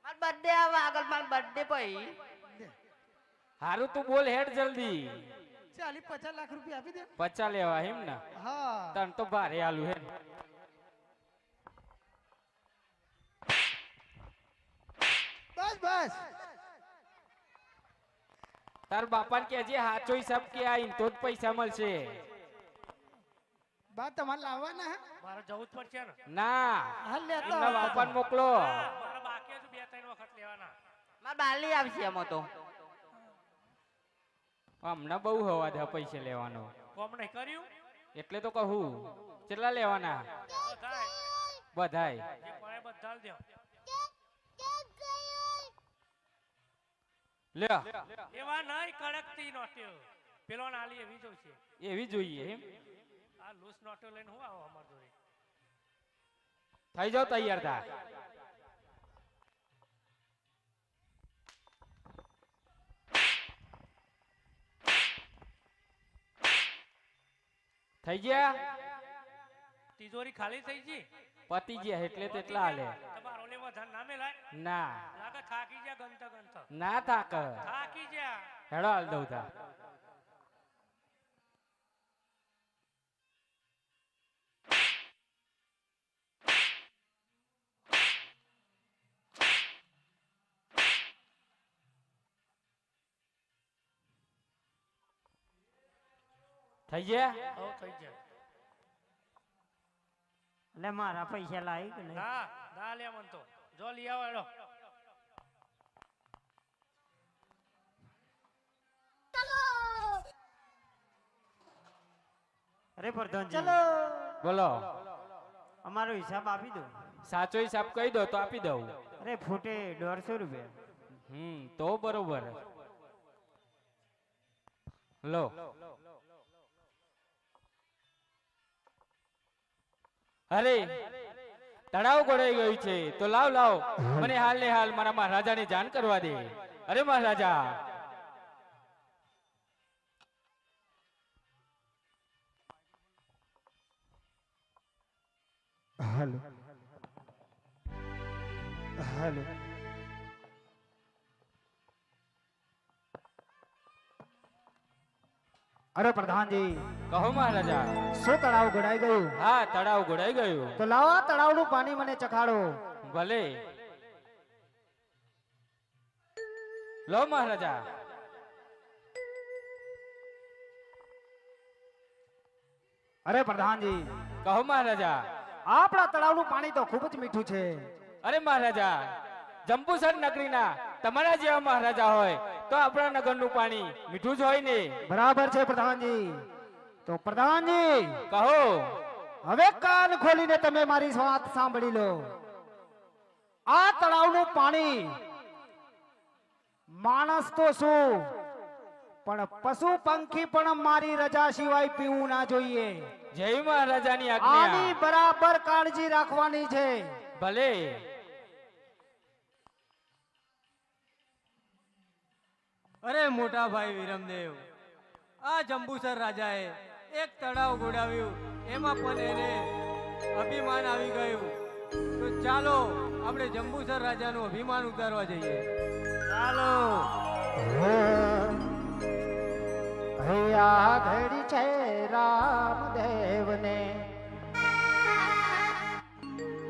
માર બર્થડે આવે આગળ માર બર્થડે પછી હારું તું બોલ હેડ જલ્દી 40-50 લાખ રૂપિયા આપી દે 50 લેવા એમ ને હા તન તો ભારે આલુ હે બસ બસ તાર બાપા ને કેજે હાચો હિસાબ કે આ ઇન તો જ પૈસા મળશે બા તમારે લાવવાના હે મારે જવું જ પડશે ને ના હાલ લેતો એમના બાપા ને મોકલો હા, મારા બાકી હજુ 2-3 વખત લેવાના માર બાલી આવશે એમાં તો હમણાં બહુ હવા દે પૈસા લેવાનો કોમ નહીં કર્યું એટલે તો કહું કેટલા લેવાના બધાય બધાય જે પડે બધા દો લ્યો એવા નહીં કડકતી નોટ્યો પેલો નાલી એવી જોઈશે એવી જોઈએ એમ આ લૂસ નોટ્યો લઈને હું આવો અમાર જોડે થઈ જાવ તૈયાર થા થઈ ગયા તિજોરી ખાલી થઈ ગઈ પતી ગયા એટલે તેટલા હાલે તમારો ને વધારે ના મેલાય ના લાગે થાકી ગયા ગંત ગંત ના થાક થાકી ગયા હેડો હાલ દઉં થા થઈ ગયા હો થઈ ગયા એટલે મારા પૈસા લાવી કે નહીં ના ના લે મન તો જો લઈ આવો હેડો અરે પ્રધાનજી બોલો અમારો હિસાબ આપી દો સાચો હિસાબ કહી દો તો આપી દઉં અરે ફૂટે 150 રૂપિયા તો બરોબર લો અરે તળાવ ગોળાઈ ગયું છે તો લાવ લાવ મને હાલ ને હાલ મારા મહારાજાને જાણ કરવા દે અરે મહારાજા હાલો હાલો અરે પ્રધાનજી કહો મહારાજા શું તળાવ ગળાઈ ગયું હા તળાવ ગોળાઈ ગયું તો લાવો આ તળાવનું પાણી મને ચખાડો ભલે લો મહારાજા અરે પ્રધાનજી કહો મહારાજા આપણા તળાવનું પાણી તો ખૂબ જ મીઠું છે અરે મહારાજા જંબુસર નગરીના તમારા જેવા મહારાજા હોય તો આપણા નગરનું પાણી મીઠું જ હોય ને બરાબર છે પ્રધાનજી તો પ્રધાનજી કહો હવે કાન ખોલીને તમે મારી વાત સાંભળી લો આ તળાવનું પાણી માણસ તો શું પણ પશુ પંખી પણ મારી રજા સિવાય પીવું ના જોઈએ જય મહારાજાની આની આજ્ઞા બરાબર કાળજી રાખવાની છે ભલે અરે મોટા ભાઈ વિરમદેવ આ જંબુસર રાજાએ એક તળાવ ગોડાવ્યું એમાં પણ એને અભિમાન આવી ગયું તો ચાલો આપણે જંબુસર રાજાનું અભિમાન ઉતારવા જઈએ ચાલો ભૈયા ઘડી છે રામદેવને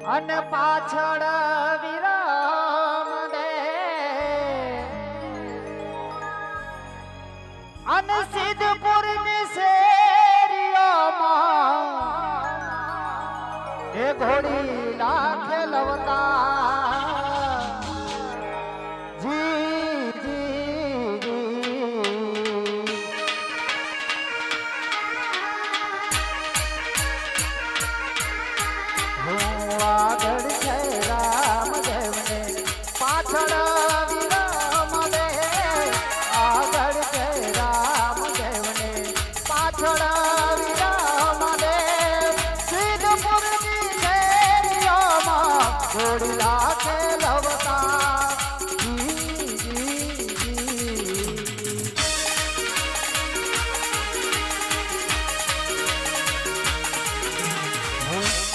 અને પાછળ વિરામ દે અને સિદ્ધપુર ની શેરીઓમાં એ ઘોડી લાખે લવતા જી જી જી હું આગળ છે રામદેવને પાછળ વિરામ દે આગળ છે રામદેવને પાછળ વિરામ દે સિદ્ધપુરની શેરીઓમાં ઘોડી લાખે લવતા જી જી જી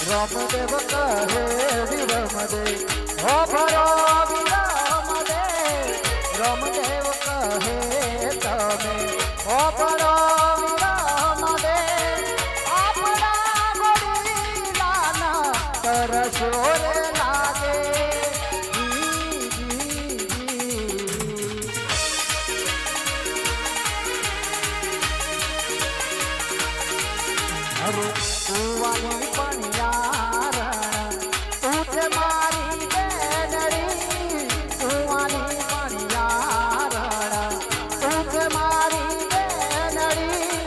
રામદેવ કહે વિરમ દે હો ભરો વિરામ દે રામદેવ કહે તમે હો ભરો વિરામ દે આપણા ગોરીલાના તરસો રે લાગે જી જી જી હવે કુવાની પણિયારણ તું છે મારી બેનડી કુવાની પણિયારણ તું છે મારી બેનડી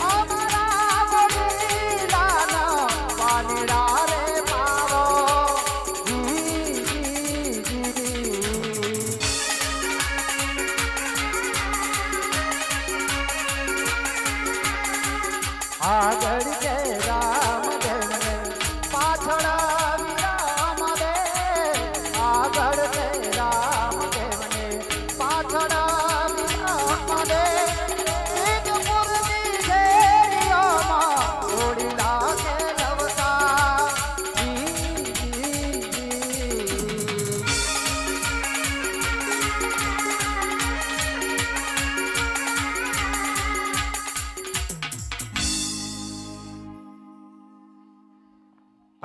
અમારા ગોરીલાના પાનડા રે પાવો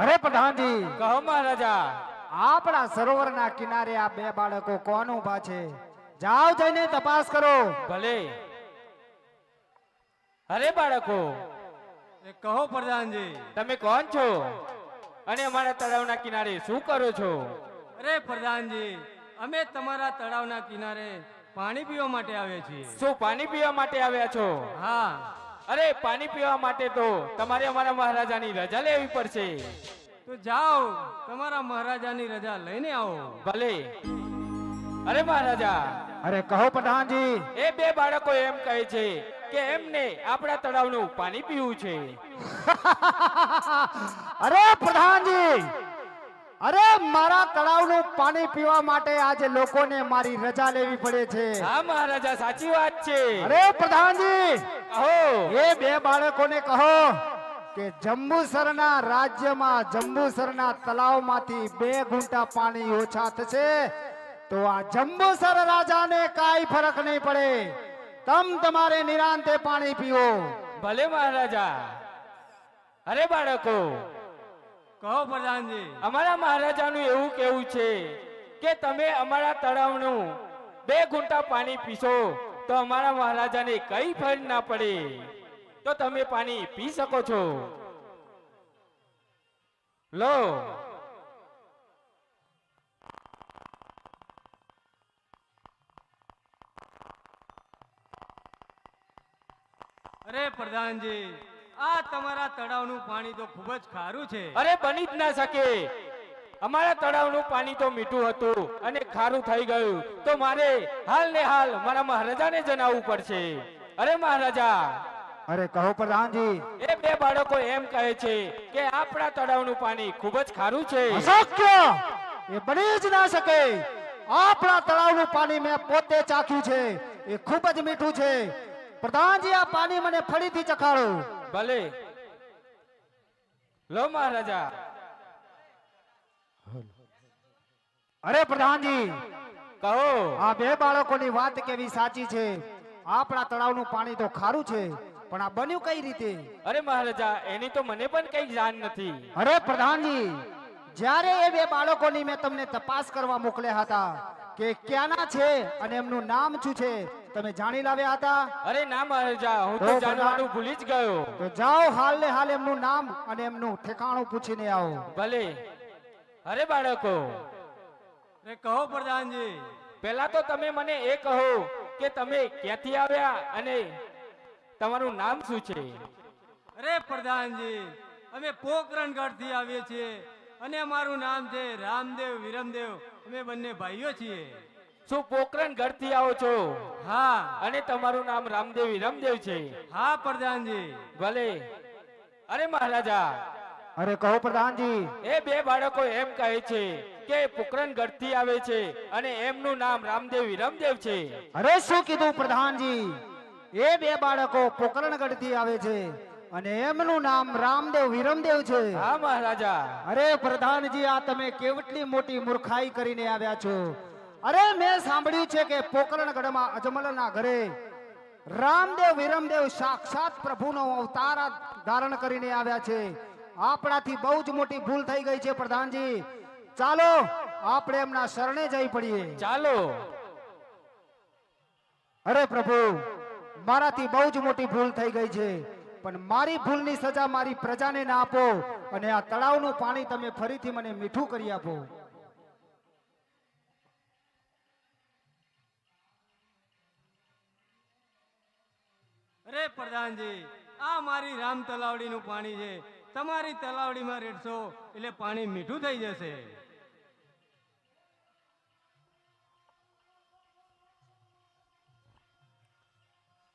અરે પ્રધાનજી, કહો મહારાજા. આપણા સરોવરના કિનારે આ બે બાળકો કોણ ઊભા છે? જાઓ જઈને તપાસ કરો. ભલે. અરે બાળકો, એ કહો પ્રધાનજી. તમે કોણ છો અને અમારા તળાવના કિનારે શું કરો છો? અરે પ્રધાનજી, અમે તમારા તળાવના કિનારે પાણી પીવા માટે આવ્યા છીએ. શું પાણી પીવા માટે આવ્યા છો? હા. અરે પાણી પીવા માટે તો તમારે અમારા મહારાજાની રજા લેવી પડશે. તો જાઓ, તમારા મહારાજાની રજા લઈને આવો. ભલે. અરે મહારાજા, અરે કહો પ્રધાનજી. એ બે બાળકો એમ કહે છે કે એમને આપણા તળાવનું પાણી પીવું છે. અરે પ્રધાનજી, અરે મારા તળાવનું પાણી પીવા માટે આજે લોકોને મારી રજા લેવી પડે છે. હા મહારાજા, સાચી વાત છે. અરે પ્રધાનજી, કહો. એ બે બાળકોને કહો કે જંબુસરના રાજ્યમાં જંબુસરના તળાવમાંથી 2 ઘૂંટા પાણી ઓછા થશે તો આ જંબુસર રાજાને કાંઈ ફરક નહીં પડે. તમારે નિરાંતે પાણી પીવો. ભલે મહારાજા. અરે બાળકો, કહો પ્રધાનજી. અમારા મહારાજાનું એવું કેવું છે કે તમે અમારા તળાવનું 2 ઘૂંટા પાણી પીશો તો અમારા મહારાજાને કઈ ફરક ના પડે, તો તમે પાણી પી શકો છો. લો. અરે પ્રધાનજી, આ તમારા તળાવનું પાણી તો ખૂબ જ ખારું છે. અરે બની જ ના શકે. અમારા તળાવનું પાણી તો મીઠું હતું અને ખારું થઈ ગયું તો મારે હાલ ને હાલ મારા મહારાજાને જણાવવું પડશે. અરે મહારાજા. અરે કહો પ્રધાનજી. એ બે બાળકો એમ કહે છે કે આપણા તળાવનું પાણી ખૂબ જ ખારું છે. અશક્ય! એ બની જ ના શકે. આપણા તળાવનું પાણી મેં પોતે ચાખ્યું છે, એ ખૂબ જ મીઠું છે. પ્રધાનજી, આ પાણી મને ફરીથી ચખાડો. ભલે. લો મહારાજા. અરે પ્રધાનજી, કહો. આ બે બાળકોની વાત કેવી સાચી છે. આપણા તળાવનું પાણી તો ખારું છે, પણ આ બન્યું કઈ રીતે? અરે મહારાજા, એની તો મને પણ કઈ જાણ નથી. અરે પ્રધાનજી, જ્યારે એ બે બાળકોની મેં તમને તપાસ કરવા મોકલ્યા હતા કે ક્યાંના છે અને એમનું નામ શું છે, તમે જાણી લાવ્યા હતા? અરે ના મહારાજા, હું તો તો જાણવાનું ભૂલી જ ગયો. તો જાઓ, હાલ ને હાલ એમનું નામ અને એમનું ઠેકાણું પૂછીને આવો. ભલે. અરે બાળકો, અરે કહો પ્રધાનજી. પહેલા તો તમે મને એ કહો કે તમે ક્યાંથી આવ્યા અને તમારું નામ શું છે? અરે પ્રધાનજી, અમે પોકરણગઢ થી આવીએ છીએ અને અમારું નામ છે રામદેવ વિરમદેવ. અમે બંને ભાઈઓ છીએ. શું પોકરણ ઘરથી આવો છો? હા. અને તમારું નામ રામદેવ વિરમદેવ છે? હા પ્રધાનજી. ભલે. અરે મહારાજા. અરે કહો પ્રધાનજી. એ બે બાળકો એમ કહે છે કે પોકરણ ઘરથી આવે છે અને એમનું નામ રામદેવ વિરમદેવ છે. અરે શું કીધું પ્રધાનજી? એ બે બાળકો પોકરણગઢ થી આવે છે અને એમનું નામ રામદેવ વિરમદેવ છે. હા મહારાજા. અરે પ્રધાનજી, આ તમે કેવટલી મોટી મૂર્ખાઈ કરીને આવ્યા છો. અરે મેં સાંભળ્યું છે કે પોકરણગઢમાં અજમલના ઘરે રામદેવ વિરમદેવ સાક્ષાત પ્રભુનો અવતાર ધારણ કરીને આવ્યા છે. આપણાથી બહુ જ મોટી ભૂલ થઈ ગઈ છે પ્રધાનજી. ચાલો આપણે એમના શરણે જઈ પડીએ. ચાલો. અરે પ્રભુ, મારાથી બહુ જ મોટી ભૂલ થઈ ગઈ છે, પણ મારી ભૂલની સજા મારી પ્રજાને ના આપો અને આ તળાવનું પાણી તમે ફરીથી મને મીઠું કરી આપો. અરે પ્રધાનજી, આ મારી રામ તલાવડીનું પાણી છે. તમારી તલાવડીમાં રેડશો એટલે પાણી મીઠું થઈ જશે.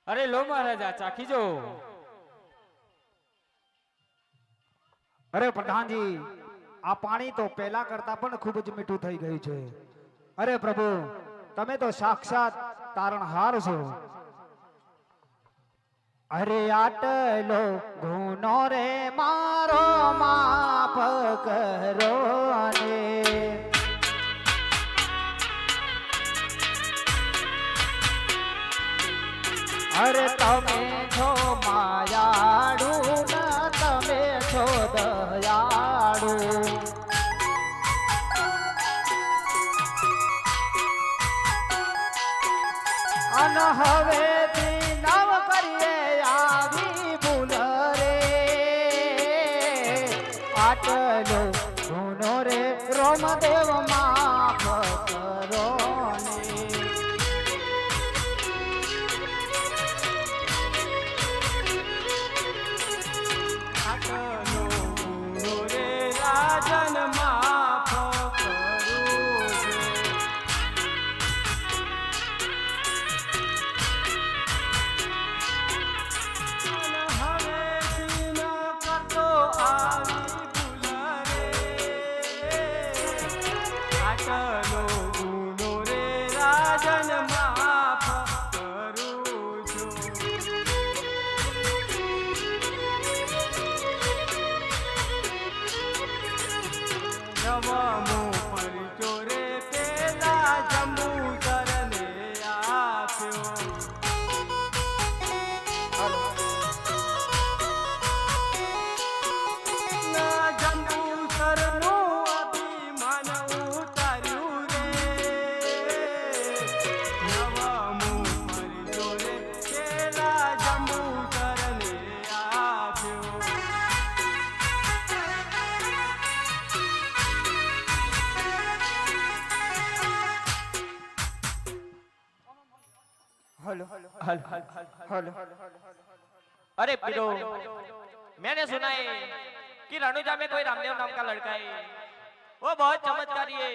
અરે લો મહારાજા, ચાખી જો. અરે પ્રધાનજી, આ પાણી તો પહેલા કરતા પણ ખૂબ જ મીઠું થઈ ગયું છે. અરે પ્રભુ, તમે તો સાક્ષાત તારણહાર છો. અરે આટલો ગુનો રે મારો માફ કરો ને. અરે તમે છો માયાળુ, ના તમે છો દયાળુ. અન હવેથી નવ કરીએ આવી ભૂલ રે આટલો ગુનો રે રોમદેવ માફ કરો ને આટલો ગુનો રે રાજન માફ કરું છે. અને હવેથી ન કરતો આવી ભૂલ રે. આટલો ગુનો રે રાજન માફ કરું છું. જવામો પરચો રે પેલા જંબુસરને આપ્યો. ના જંબુસરનું અભિમાન ઉતાર્યું રે. જવામો પરચો રે પેલા જંબુસરને આપ્યો. अरे पिलो, मैंने सुना है कि रणुजा में कोई रामदेव नाम का लड़का है, वो बहुत चमत्कारी है।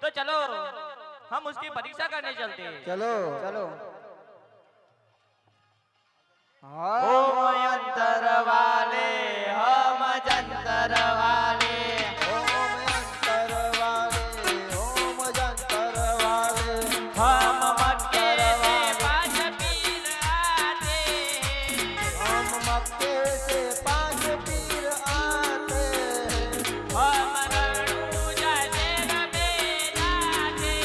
तो चलो हम उसकी परीक्षा करने चलते हैं। चलो चलो ओम यंत्र वाले हम जंतर वाले ओम यंतर वाले ओम जंतर वाले हम मक्के से पांच पीर आते, हम मक्के से 5 पीर आते हम रणुजा से रमे जाते।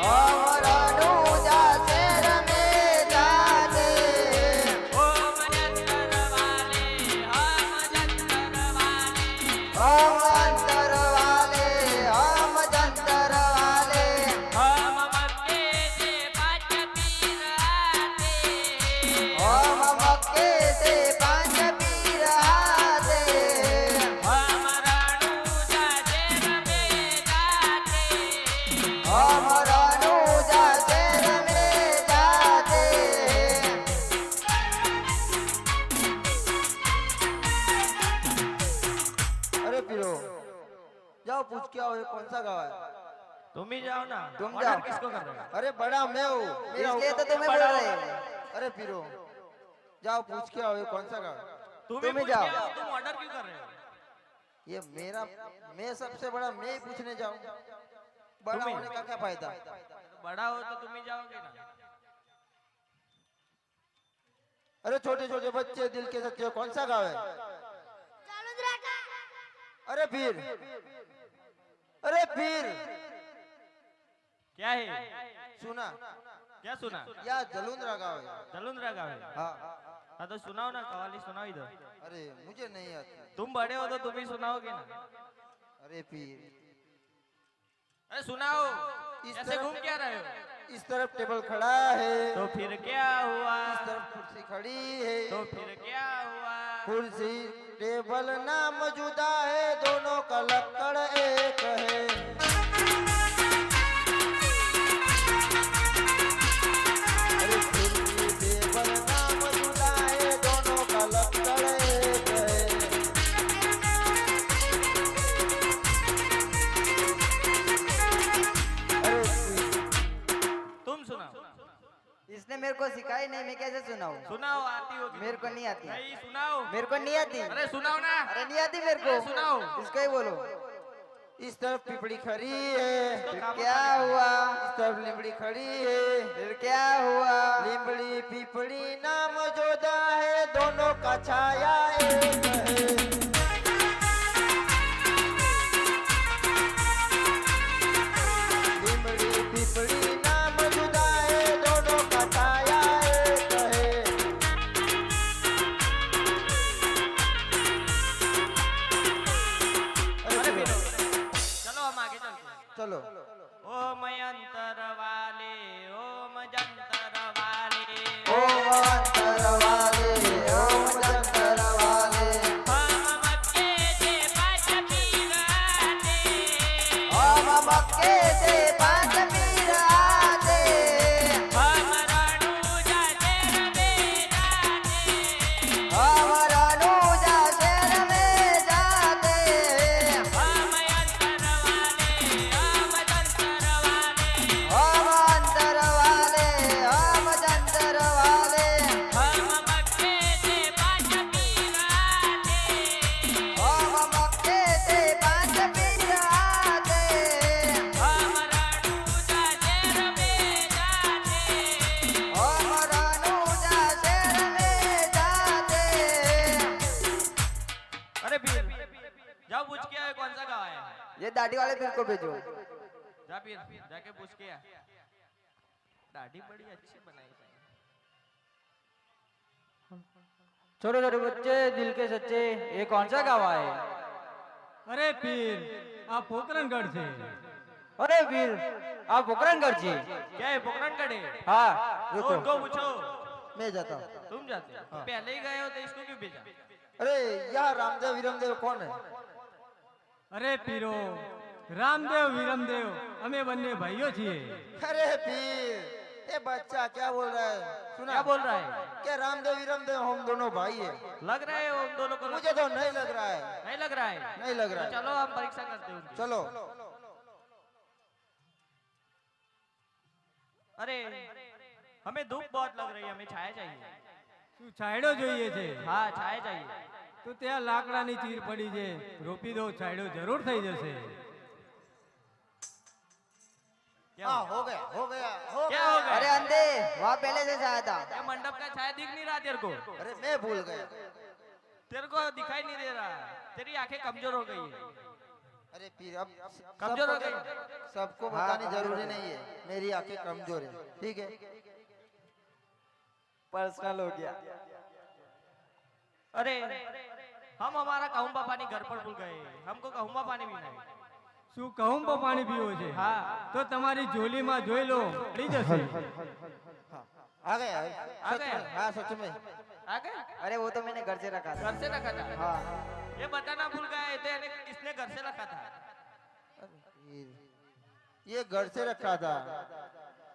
और अनुजा से रमे जाते ओम यंत्र वाले हम जंतर वाले, हम अंतर वाले हम जंतर वाले हम मक्के से पांच पीर आते। हम मक्के से 5 पीर आते हम रणुजा से रमे जाते। हम अनुजा से रमे जाते अरे पीरो जाओ पूछ के आओ ये कौन सा गाँव है तुम ही जाओ ना, तुम ऑर्डर जाओ किसको कर रहे हो? अरे बड़ा मैं हूँ इसलिए तो तुम्हें बोल रहे हैं अरे पीरो जाओ पूछ के आओ ये कौन सा गाँव है तुम तुम ही पूछ जाओ। के आओ, तुम ऑर्डर क्यों कर रहे हो? ये मेरा मैं सबसे बड़ा मैं ही पूछने जाऊँ बड़ा तुम ही? होने का क्या फायदा बड़ा हो तो तुम ही जाओगे ना। अरे छोटे छोटे बच्चे दिल के सच्चे कौन सा गाँव है अरे पीर अरे पीर क्या है? सुना क्या सुना? या जलुंद्रा गाँव है जलुंद्रा गाँव है। हाँ हाँ तो सुनाओ ना, कवाली सुनाओ इधर। अरे मुझे नहीं आती तुम बड़े हो तो तुम ही सुनाओगे ना। अरे पीर अरे सुनाओ, इस ऐसे तरफ- घूम क्या रहे हो? इस तरफ टेबल खड़ा है तो फिर क्या हुआ? इस तरफ कुर्सी खड़ी है तो फिर क्या हुआ? कुर्सी टेबल नाम जुदा है दोनों का लक्कड़ एक है अरे कुर्सी टेबल नाम जुदा है दोनों का लक्कड़ एक है अरे तुम सुनाओ। इसने मेरे को सिखाई नहीं, मैं कैसे सुनाऊं? सुनाओ, आती होगी। मेरे को नहीं आती। नहीं सुनाओ। मेरे को नहीं आती। अरे सुनाओ ना। अरे नहीं आती मेरे अरे को। सुनाओ। इसको ही बोलो। इस तरफ पिपड़ी खड़ी है फिर क्या हुआ? इस तरफ लिमड़ी खड़ी है फिर क्या हुआ? लिमड़ी पिपड़ी नाम जोदा है दोनों का छाया एक है लिमड़ी पिपड़ी नाम जुदा है दोनों का छाया एक है चलो ओम यंतर वाले ओम जंतर वाले ओम अंतर वाले ओम जंतर वाले हम मक्के से पाँच पीराते ओम मक्के से पांच पीर आते हम रणुजा शेर में जाते हम अनुजा शहर में जाते हम यंतर वाले ओम जंतर वाले ओम अंतर वाले ओम जंतर वाले हम मक्के से पाँच पीराते ओम मक्के से पांच पीर आते हम रणुजा शेर में जाते ओम अनुजा शहर में जाते अरे पीर जाओ पूछ के आए कौन सा गाँव है ये दाढ़ी वाले पीर को भेजो जा पीर जाके पूछ के आ दाढ़ी बड़ी अच्छी बनाई है छोटे छोटे बच्चे दिल के सच्चे ये कौन सा गाँव है? अरे पीर आप पोखरणगढ़ से अरे वीर आप पोखरणगढ़ जी? क्या है पोखरण कड़े हाँ तो उनको पूछो मैं जाता हूँ तुम जाते हो पहले ही गए हो तो इसको क्यों भेजा अरे यहाँ रामदेव विरमदेव कौन है अरे पीरो रामदेव विरमदेव हमें बनने भाइयों छिए अरे पीर ये बच्चा क्या बोल रहा है सुना क्या बोल रहा है क्या रामदेव विरमदेव हम दोनों भाई है लग रहा है उन दोनों को मुझे तो नहीं लग रहा है नहीं लग रहा है नहीं लग रहा तो है चलो हम परीक्षा करते हैं उनकी। चलो अरे हमें धूप बहुत लग रही है हमें छाया चाहिए શું છાયડો જોઈએ છે हाँ छाया चाहिए તો ત્યાં લાકડાની ચીર પડી છે રોપી દો છાયડો જરૂર થઈ જશે क्या हाँ हो हो गया हो गया हो क्या गया हो गया? अरे अंधे वहाँ पहले से आया था क्या मंडप का छाया दिख नहीं रहा तेरे को अरे मैं भूल गया तेरे को दिखाई नहीं दे रहा तेरी आंखें कमजोर हो गई है अरे पीर अब कमजोर हो सबको- गई सबको बतानी जरूरी नहीं है मेरी आंखें कमजोर है ठीक है पर्सनल हो गया अरे हम हमारा कहूंबा पानी घर पर भूल गए हमको कहूंबा पानी पीना है શું કહું પાણી પીવો છે हाँ તો તમારી ઝોલીમાં જોઈ લો પડી જશે आ गया आ सच गया? में, हाँ सच में आ गए अरे वो तो मैंने घर से रखा था घर से रखा था हाँ ये बताना भूल गए थे इसने घर से रखा था ये घर से रखा था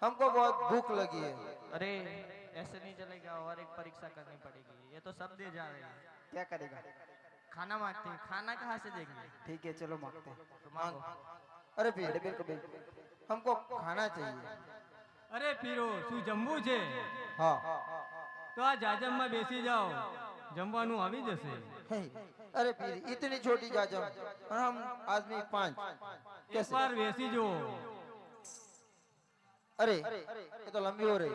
हमको बहुत भूख लगी है अरे ऐसे नहीं चलेगा और एक परीक्षा करनी पड़ेगी ये तो सब दे जा रहे हैं क्या करेगा खाना मांगते हैं खाना कहाँ से देंगे ठीक है चलो मांगते हैं। तो मांगो अरे पीर हमको खाना चाहिए અરે પીરો શું જમવું છે हाँ તો આ જાજમમાં બેસી જાઓ જમવાનું આવી જશે हे, अरे पीर इतनी छोटी जाजम और हम आदमी 5 कैसे એકવાર બેસી જુઓ अरे ये तो लंबी हो रही